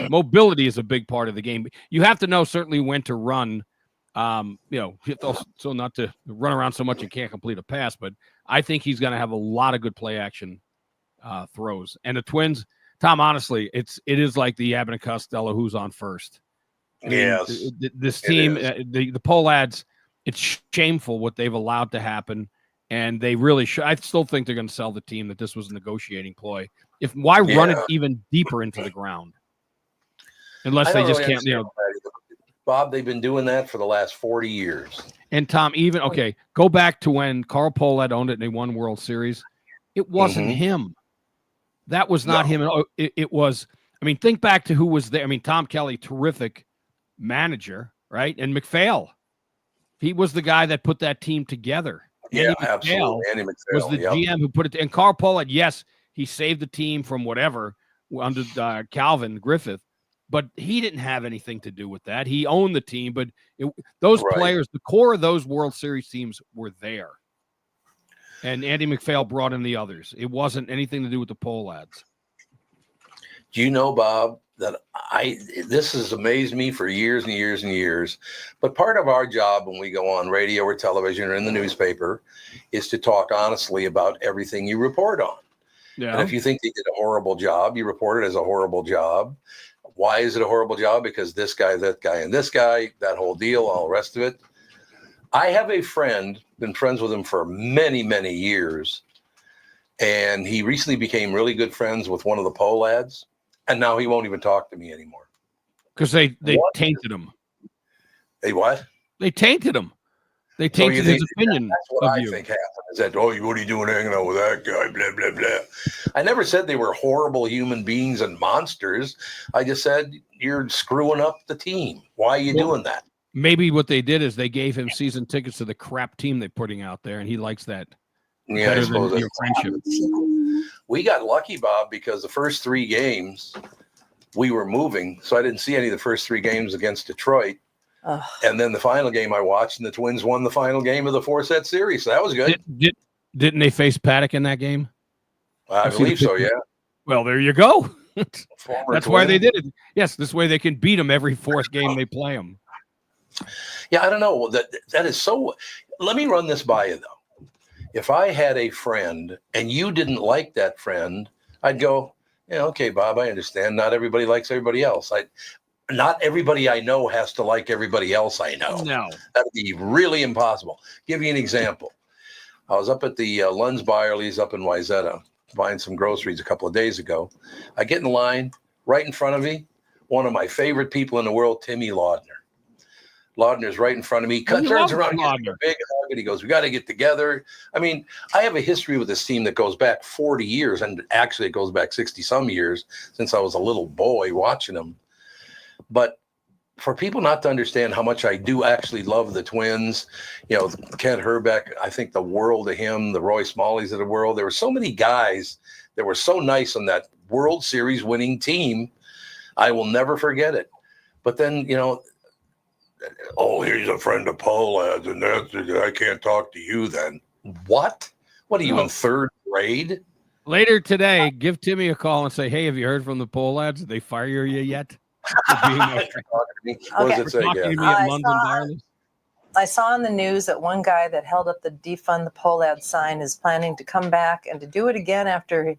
mobility is a big part of the game. You have to know certainly when to run, so not to run around so much you can't complete a pass. But I think he's going to have a lot of good play action throws. And the Twins, Tom, honestly, it is like the Abbott and Costello who's on first. Yes, this team, the poll ads, it's shameful what they've allowed to happen. And they really should. I still think they're going to sell the team that this was a negotiating ploy. Why run it Yeah. even deeper into the ground? Unless I they don't just really can't, understand that. Bob, they've been doing that for the last 40 years. And Tom, go back to when Carl Pohlad owned it and they won World Series. It wasn't him. That was not him. It was, think back to who was there. Tom Kelly, terrific manager, right? And McPhail. He was the guy that put that team together. Yeah, Andy absolutely. Andy McPhail was the GM who put it. And Carl Pohlad, yes, he saved the team from whatever under Calvin Griffith, but he didn't have anything to do with that. He owned the team, but those players, the core of those World Series teams were there. And Andy McPhail brought in the others. It wasn't anything to do with the Pohlads. Do you know, Bob, that this has amazed me for years and years and years. But part of our job when we go on radio or television or in the newspaper is to talk honestly about everything you report on. Yeah. And if you think they did a horrible job, you report it as a horrible job. Why is it a horrible job? Because this guy, that guy, and this guy, that whole deal, all the rest of it. I have a friend, been friends with him for many, many years. And he recently became really good friends with one of the Pohlads. And now he won't even talk to me anymore. Because they tainted him. They what? They tainted him. They tainted his opinion. That's what I you. think happened. Is that, what are you doing hanging out with that guy? Blah, blah, blah. I never said they were horrible human beings and monsters. I just said, you're screwing up the team. Why are you doing that? Maybe what they did is they gave him season tickets to the crap team they're putting out there, and he likes that. Yeah, I suppose your friendship. We got lucky, Bob, because the first 3 games we were moving, so I didn't see any of the first 3 games against Detroit. And then the final game I watched, and the Twins won the final game of the 4-set series. So that was good. Didn't they face Paddock in that game? I believe so, yeah. Well, there you go. That's why they Twin. did it. Yes, this way they can beat them every 4th game they play them. Yeah, I don't know. That is so. Let me run this by you, though. If I had a friend and you didn't like that friend, I'd go, yeah, okay, Bob, I understand. Not everybody likes everybody else. Not everybody I know has to like everybody else I know. No. That'd be really impossible. Give you an example. I was up at the Lunds Byerly's up in Wayzata buying some groceries a couple of days ago. I get in line right in front of me, one of my favorite people in the world, Timmy Laudner. Laudner's right in front of me, turns around and gives me a big hug, and he goes, we got to get together. I have a history with this team that goes back 40 years, and actually it goes back 60-some years since I was a little boy watching them. But for people not to understand how much I do actually love the Twins, Kent Herbeck, I think the world of him, the Roy Smalleys of the world. There were so many guys that were so nice on that World Series winning team. I will never forget it. But then, he's a friend of Pohlads, and I can't talk to you then. What? What are you in 3rd grade? Later today, give Timmy a call and say, hey, have you heard from the Pohlads? Did they fire you yet? What does it say again? I saw in the news that one guy that held up the defund the Pohlad sign is planning to come back and to do it again after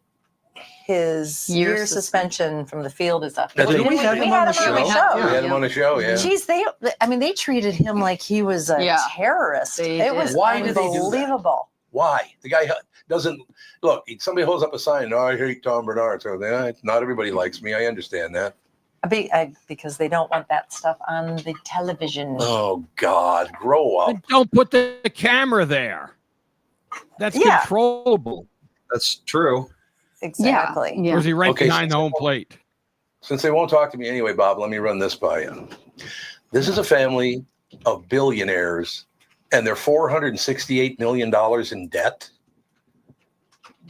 his year suspension from the field is up. We had him on the show. We had him on the show, yeah. Geez, they treated him like he was a terrorist. It was unbelievable. Why? The guy doesn't look. Somebody holds up a sign. No, I hate Tom Bernard. So not everybody likes me. I understand that. Because they don't want that stuff on the television. Oh God, grow up! But don't put the camera there. That's controllable. That's true. Exactly. Yeah. Or is he right behind the home plate? Since they won't talk to me anyway, Bob, let me run this by you. This is a family of billionaires, and they're $468 million in debt.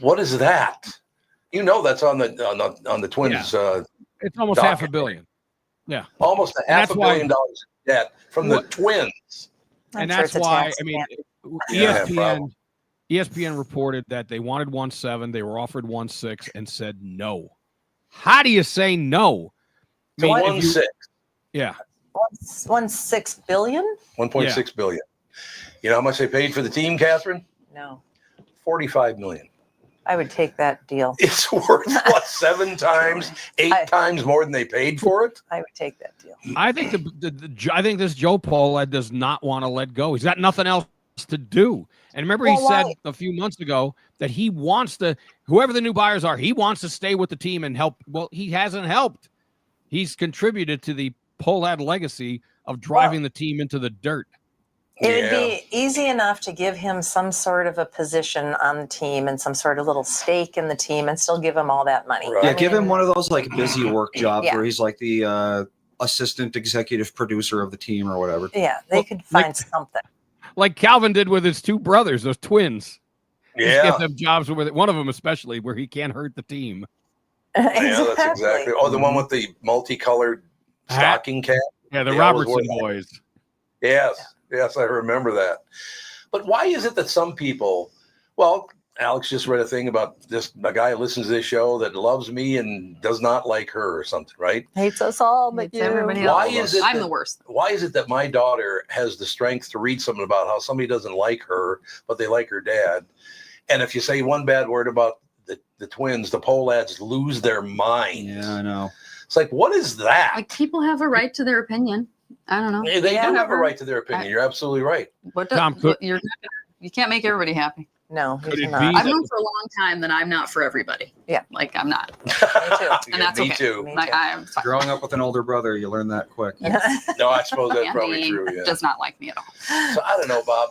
What is that? That's on the Twins. Yeah. It's almost $500 million. Yeah. Almost $500 million in debt from the Twins. And that's why, ESPN reported that they wanted 1.7, they were offered 1.6 and said no. How do you say no? 1.6. Yeah. 1.6 billion? 1.6 billion. You know how much they paid for the team, Catherine? No. $45 million. I would take that deal. It's worth 7 times, 8 times more than they paid for it? I would take that deal. I think I think this Joe Pohlad does not want to let go. He's got nothing else to do. And remember, Well, he said why? a few months ago that he wants to, whoever the new buyers are, he wants to stay with the team and help. Well, he hasn't helped. He's contributed to the Pohlad legacy of driving the team into the dirt. It would be easy enough to give him some sort of a position on the team and some sort of little stake in the team and still give him all that money. Right. Yeah, I give him mean, one of those like busy work jobs Yeah. where he's like the assistant executive producer of the team or whatever. Yeah, they Well, could like- find something. Like Calvin did with his two brothers, those twins. Just Yeah. get them jobs with one of them, especially where he can't hurt the team. Yeah, that's exactly. Oh, the one with the multicolored Hat. stocking cap. Yeah, the Yeah, it was Robertson worth it. boys. Yes, I remember that. But why is it that some people, well, Alex just read a thing about a guy who listens to this show that loves me and does not like her or something, right? Hates us all, but Hates you. everybody Why else. is it I'm that- the worst. Why is it that my daughter has the strength to read something about how somebody doesn't like her, but they like her dad? And if you say one bad word about the twins, the Pohlads lose their mind. Yeah, I know. It's like, what is that? Like, people have a right to their opinion. I don't know. They do have a Whatever. right to their opinion. You're absolutely right. What Tom, does, could- you can't make everybody happy. No, Could you it cannot. be- I've known for a long time that I'm not for everybody. Yeah. Like, I'm not. too. And that's Me okay. too. Me Like, too. I'm fine. Growing up with an older brother, you learn that quick. No, I suppose that's probably Andy true. Yeah. does not like me at all. So I don't know, Bob.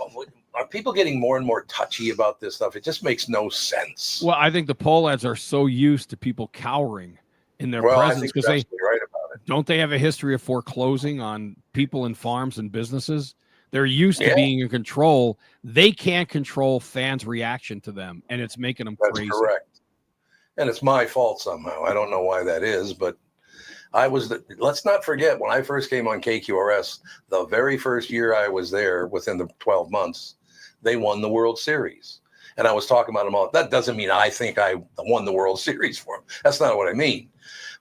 Are people getting more and more touchy about this stuff? It just makes no sense. Well, I think the Pohlads are so used to people cowering in their Well, I presence think because you're they absolutely right about it. don't they have a history of foreclosing on people and farms and businesses. They're used to Yeah. being in control. They can't control fans' reaction to them, and it's making them That's crazy. correct. And it's my fault somehow. I don't know why that is, but let's not forget when I first came on KQRS, the very first year I was there within the 12 months, they won the World Series. And I was talking about them all. That doesn't mean I think I won the World Series for them. That's not what I mean.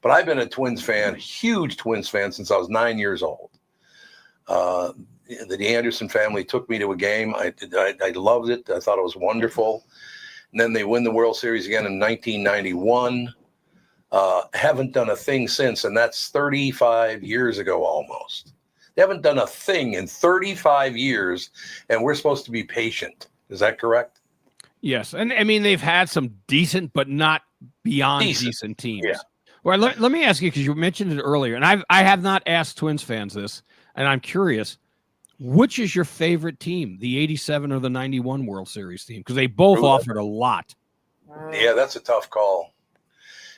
But I've been a Twins fan, huge Twins fan since I was 9 years old. The Anderson family took me to a game. I loved it. I thought it was wonderful. And then they win the World Series again in 1991. Haven't done a thing since, and that's 35 years ago almost. They haven't done a thing in 35 years, and we're supposed to be patient. Is that correct? Yes, and I mean they've had some decent, but not beyond decent teams. Yeah. Well, let me ask you because you mentioned it earlier, and I have not asked Twins fans this, and I'm curious. Which is your favorite team, the 87 or the 91 World Series team? Because they both offered a lot. Yeah, that's a tough call.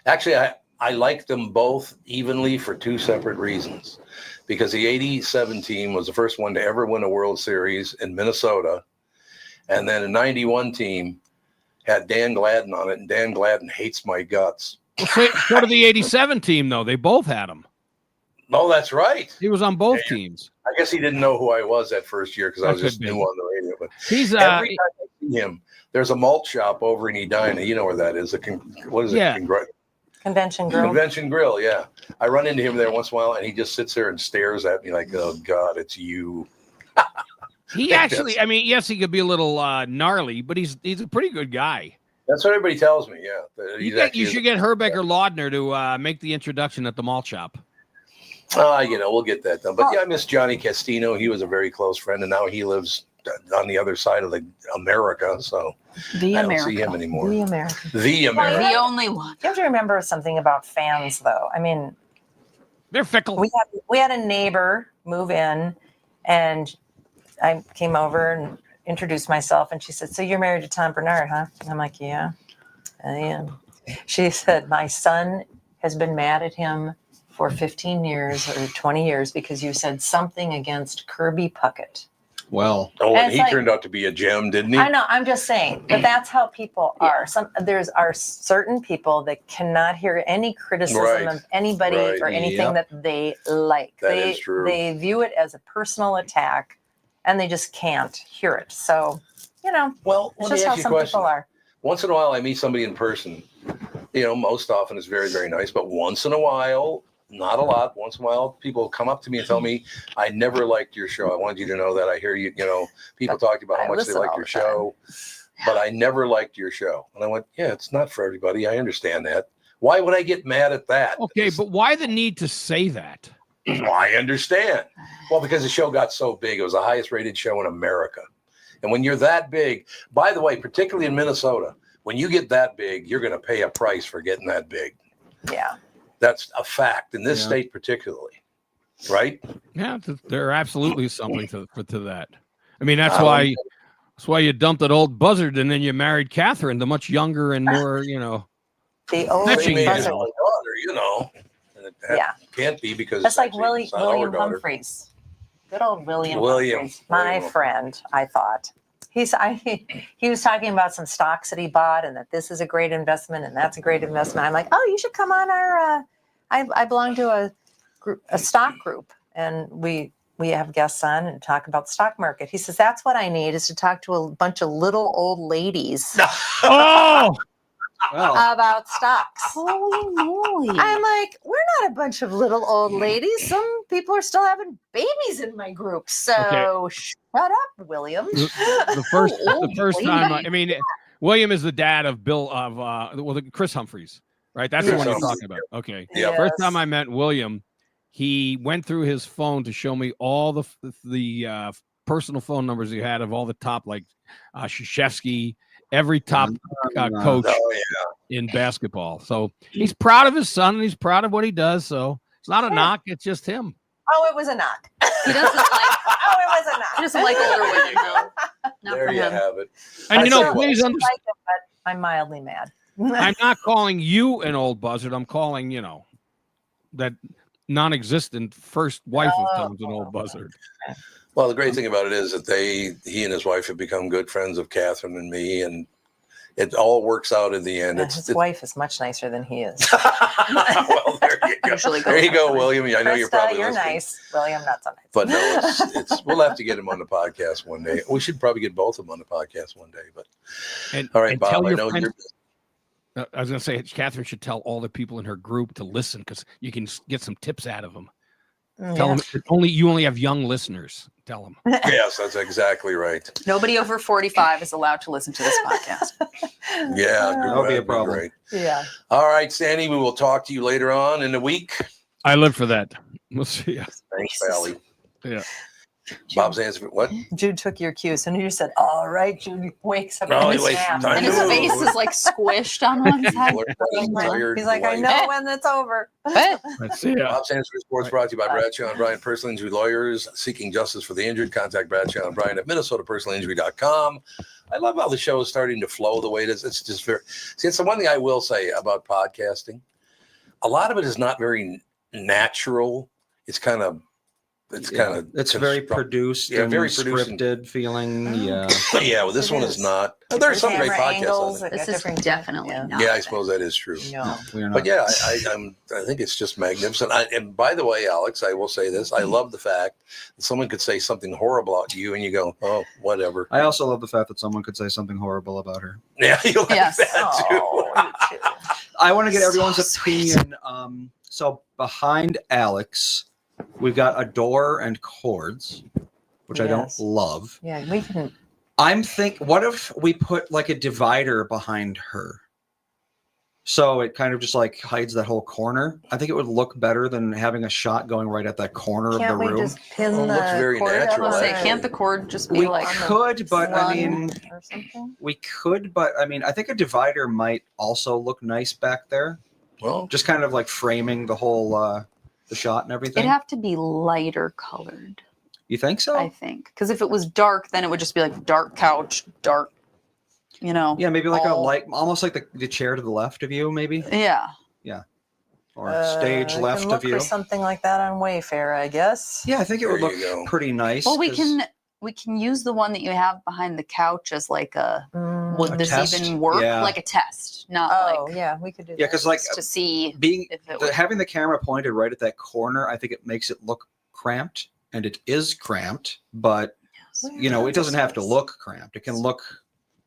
Actually, I like them both evenly for two separate reasons. Because the 87 team was the first one to ever win a World Series in Minnesota. And then the 91 team had Dan Gladden on it, and Dan Gladden hates my guts. Well, so did the 87 team, though. They both had him. Oh, that's right. He was on both teams. I guess he didn't know who I was that first year because I That was just could be. new on the radio. But He's every time I see him, there's a malt shop over in Edina. You know where that is? What is it? Yeah. Convention girl. Convention Grill, yeah. I run into him there once in a while, and he just sits there and stares at me like, oh, God, it's you. He actually, I mean, yes, he could be a little gnarly, but he's a pretty good guy. That's what everybody tells me, yeah. You should get Herbeck or Laudner to make the introduction at the malt shop. We'll get that done. But yeah, I miss Johnny Castino. He was a very close friend, and now he lives on the other side of America, so The I America. don't see him anymore. The American. The America. The only one. You have to remember something about fans, though. I mean, They're fickle. we had a neighbor move in, and I came over and introduced myself, and she said, "So you're married to Tom Bernard, huh?" And I'm like, "Yeah, I am." She said, "My son has been mad at him for 15 years or 20 years because you said something against Kirby Puckett." Well, Oh, And and it's he like- turned out to be a gem, didn't he? I know. I'm just saying, but that's how people are. There's certain people that cannot hear any criticism Right. of anybody Right. or anything Yep. that they like. That is true. They view it as a personal attack, and they just can't hear it. So, Well, it's let me just how ask you a some question. people are. Once in a while, I meet somebody in person. Most often it's very, very nice, but once in a while, not a lot. Once in a while, people come up to me and tell me, "I never liked your show. I wanted you to know that. I hear you. People talking about I how much they listen like all your the time. show, but I never liked your show." And I went, "Yeah, it's not for everybody. I understand that. Why would I get mad at that?" Okay, but why the need to say that? I understand. Well, because the show got so big, it was the highest rated show in America. And when you're that big, by the way, particularly in Minnesota, when you get that big, you're going to pay a price for getting that big. Yeah. That's a fact in this state, particularly. Right? Yeah, there absolutely is something to that. I mean, that's why you dumped that old buzzard and then you married Catherine, the much younger and more, The old Fetching Maybe it's buzzard. my daughter, and it can't be because That's like actually it's not our William daughter. Humphreys. Good old William William. Humphreys. My William. friend, I thought. He was talking about some stocks that he bought and that this is a great investment and that's a great investment. I'm like, oh, you should come on our, I belong to a stock group and we have guests on and talk about the stock market. He says, that's what I need is to talk to a bunch of little old ladies Oh, Well, about stocks. Holy moly. I'm like, we're not a bunch of little old ladies. Some people are still having babies in my group. So shut up, William. the first time, I mean, William is the dad of Chris Humphreys, right? That's the Chris one you're Humphreys. talking about. Okay. Yeah. First time I met William, he went through his phone to show me all the personal phone numbers he had of all the top, like Krzyzewski, every top coach in basketball. So he's proud of his son and he's proud of what he does. So it's not a knock. It's just him. Oh, it was a knock. He doesn't like Oh, it was a knock. he doesn't like older women though. Not There for you him. have it. And I sure please I understand, like him, but I'm mildly mad. I'm not calling you an old buzzard. I'm calling, that non-existent first wife of Tom's an old buzzard. Well, the great thing about it is that he and his wife have become good friends of Catherine and me, and it all works out in the end. His wife is much nicer than he is. Well, there you go. Usually There you go, goes William. I know you're probably you're listening. nice. William, not so nice. But no, it's we'll have to get him on the podcast one day. We should probably get both of them on the podcast one day. But And, all right, and Bob, tell I your know friends, you're. I was going to say, Catherine should tell all the people in her group to listen because you can get some tips out of them. Tell them you only have young listeners. Tell them. Yes, that's exactly right. Nobody over 45 is allowed to listen to this podcast. Yeah, That'll be a that'd problem. great. Yeah. All right, Sandy, we will talk to you later on in the week. I live for that. We'll see ya. Thanks, Valley. Yeah. Bob's answer. What? Jude took your cue. So you said, all right, Jude wakes up. No, and he he's wastes snapped. time And his to face is like squished on one side. He's like, I know when it's over. Let's see ya. Bob's Answer Sports brought to you by Bradshaw and Bryan Personal Injury Lawyers, seeking justice for the injured. Contact Bradshaw and Bryan at MinnesotaPersonalInjury.com. I love how the show is starting to flow the way it is. It's just very. See, it's the one thing I will say about podcasting. A lot of it is not very natural. It's very produced, Yeah, and very produced and- scripted feeling. Yeah, Yeah, well, this It one is. is not. There's some great Camera podcasts angles, on it. it got This is different- definitely yeah. not. Yeah, I suppose that is true. No. we are not. But yeah, I think it's just magnificent. And by the way, Alex, I will say this: I love the fact that someone could say something horrible about you, and you go, "Oh, whatever." I also love the fact that someone could say something horrible about her. Yeah, you like Yes. that too. Oh, you too. I want to get everyone's So sweet. opinion. So behind Alex, we've got a door and cords, which I don't Yes. love. Yeah, we can. What if we put like a divider behind her? So it kind of just like hides that whole corner. I think it would look better than having a shot going right at that corner Can't of we the room. just pin Well, it the looks very cord up natural, on Say, the- can't the cord just be We like could, but I one mean, or something? we could, but I mean, I think a divider might also look nice back there. Well, Just kind of like framing the whole the shot and everything. it'd have to be lighter colored, You think so? I think. Because if it was dark, then it would just be like dark couch, dark, Yeah, maybe like all- almost like the chair to the left of you, maybe, Yeah. or stage I left can of look you. for something like that on Wayfair, I guess. Yeah, I think it would There look you go. pretty nice. Well, we 'cause- can use the one that you have behind the couch as like a would A this test? even work? Yeah. Like a test, not Oh, like yeah, we could do that. Yeah, because like just to see being if it would. having the camera pointed right at that corner, I think it makes it look cramped, and it is cramped. But it doesn't have to look cramped. It can look,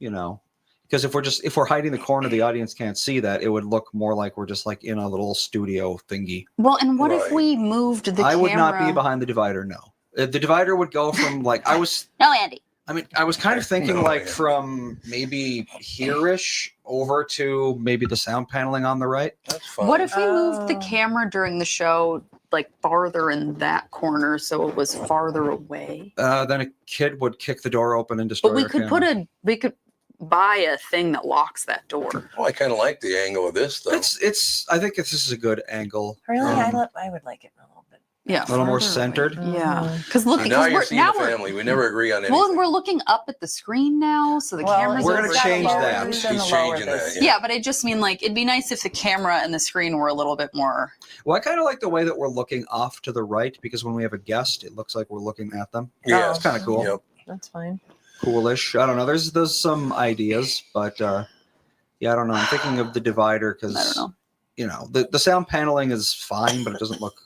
because if we're hiding the corner, the audience can't see that. It would look more like we're just like in a little studio thingy. Well, and what if Right. we moved the I camera? would not be behind the divider. No, the divider would go from like I was. No, Andy. I mean, I was kind of thinking No, like yeah. from maybe here-ish over to maybe the sound paneling on the right. That's fine. What if we moved the Oh. camera during the show like farther in that corner so it was farther away? Then a kid would kick the door open and destroy But we our could camera. we could buy a thing that locks that door. Oh, I kind of like the angle of this, though. It's. I think this is a good angle. Really, Um, I would like it a little bit. Yeah. a little more farther centered. away. Yeah. Mhm. Because look, So now you're we're, seeing now the we're family. We never agree on anything. well, and we're looking up at the screen now, so the Well, camera's We're over gonna gotta change lower that. this He's and lower changing this. that, yeah, but I just mean like it'd be nice if the camera and the screen were a little bit more. Well, I kind of like the way that we're looking off to the right because when we have a guest, it looks like we're looking at them. Yeah. It's kind of cool. Yep. That's fine. Coolish. I don't know. There's some ideas, but yeah, I don't know. I'm thinking of the divider because I don't know. you know the sound paneling is fine, but it doesn't look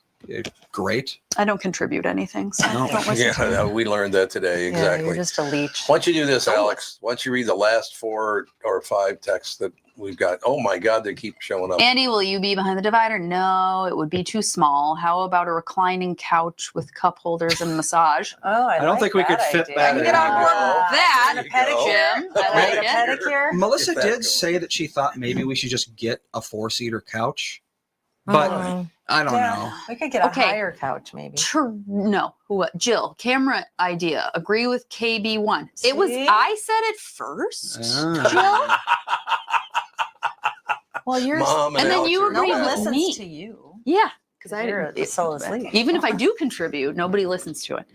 great. I don't contribute anything, so No. don't listen Yeah, to me. no, we learned that today. Yeah, Exactly. you're just a leech. Why don't you do this, Alex? Why don't you read the last 4 or 5 texts that we've got? Oh my God, they keep showing up. Andy, will you be behind the divider? No, it would be too small. How about a reclining couch with cup holders and massage? Oh, I don't like think we could that fit idea. that I can in get on there. board There with you that. go. And a pedicure. Jim, I I like like a it. pedicure. Melissa Get that did going. say that she thought maybe we should just get a 4-seater couch, but Mm, I don't yeah, know. we could get a Okay. higher couch, maybe. No, what? Jill, camera idea. Agree with KB1. It was See? I said it first. Ah. Well, you're Mom and then Alex you are no agree one together. with listens me. to you. Yeah, because I You're the soul asleep. even if I do contribute, nobody listens to it.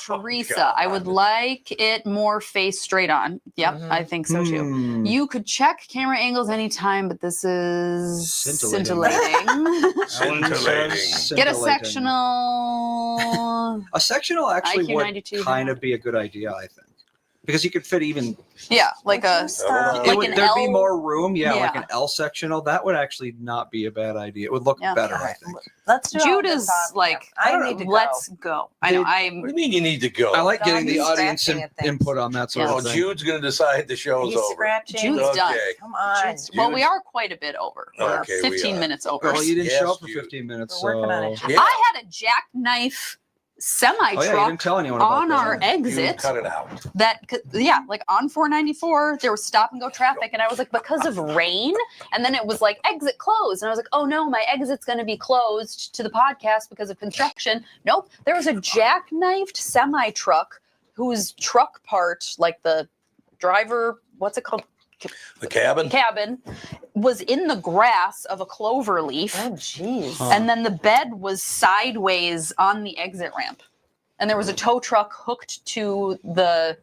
Teresa, God. I would like it more face straight on. Yep, Mhm. I think so too. Hmm. You could check camera angles anytime, but this is Scintillating. scintillating. Scintillating. Get a Scintillating. sectional. A sectional actually IQ would 92 kind of be a good idea, I think, because you could fit even. Yeah, like a Stop. Like There'd an be L- more room. Yeah, like Yeah. an L sectional. That would actually not be a bad idea. It would look Yeah. better, All I right, think. let's do all Jude the is talking. like, I need to go. let's go. I know. Did- What I'm do you mean you need to go? I like Dog getting the is audience scratching at things. input on that sort Yeah. Oh, of thing. Jude's going to decide the show's He's over. scratching. Jude's done. Okay. Come on. well, we Jude's- are quite a bit over. We're Okay, we 15 are. minutes over. Well, you didn't Yes, show up for Jude. 15 minutes. We're working on so- it, Jude. Yeah. I had a jackknife semi Oh, yeah, you truck didn't tell anyone about on that. our You exit. cut it out. Yeah, like on 494, there was stop and go traffic, and I was like, because of rain, and then it was like exit closed, and I was like, oh no, my exit's going to be closed to the podcast because of construction. Nope, there was a jackknifed semi truck whose truck part, like the driver, what's it called? The cabin? Cabin was in the grass of a clover leaf, Oh, jeez. Huh. and then the bed was sideways on the exit ramp, and there was a tow truck hooked to the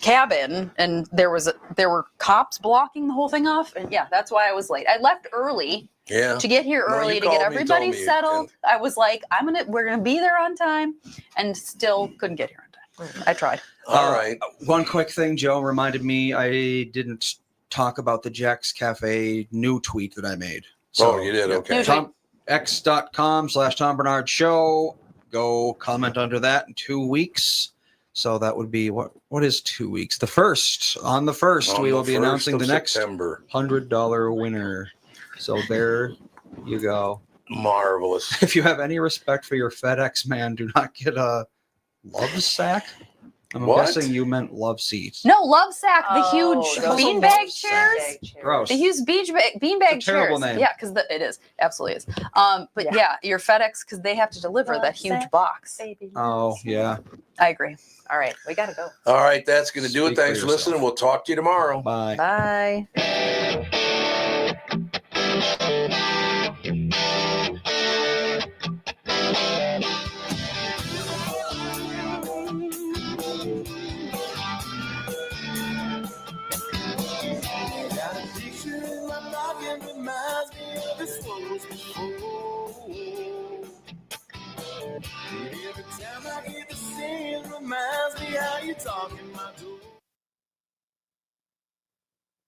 cabin, and there were cops blocking the whole thing off, and yeah, that's why I was late. I left early Yeah. to get here No, early you to get called me and everybody told me, settled. I was like, we're gonna be there on time, and still couldn't get here on time. I tried. All right. One quick thing, Joe reminded me I didn't talk about the Jack's Cafe new tweet that I made. Oh, you did? yeah. Okay. X.com/Tom Bernard Show. Go comment under that in 2 weeks. So that would be what is 2 weeks? The first. On the first, On we the will be 1st announcing of the next September. $100 winner. So there you go. Marvelous. If you have any respect for your FedEx man, do not get a love sack. I'm What? guessing you meant love seats. No, love sack, the Oh, huge those beanbag love chairs. sack Gross. The huge beanbag It's a terrible chairs. name. Yeah, because it is absolutely is. But Yeah. yeah, your FedEx because they have to deliver Love that huge sack. box. Baby. Oh, yeah. I agree. All right, we got to go. All right. That's going to do it. Speak for Thanks for yourself. listening. We'll talk to you tomorrow. Bye. Bye. Got a picture in my pocket, reminds me of the slows before. Every time I hear the scene, reminds me how you talk in my door.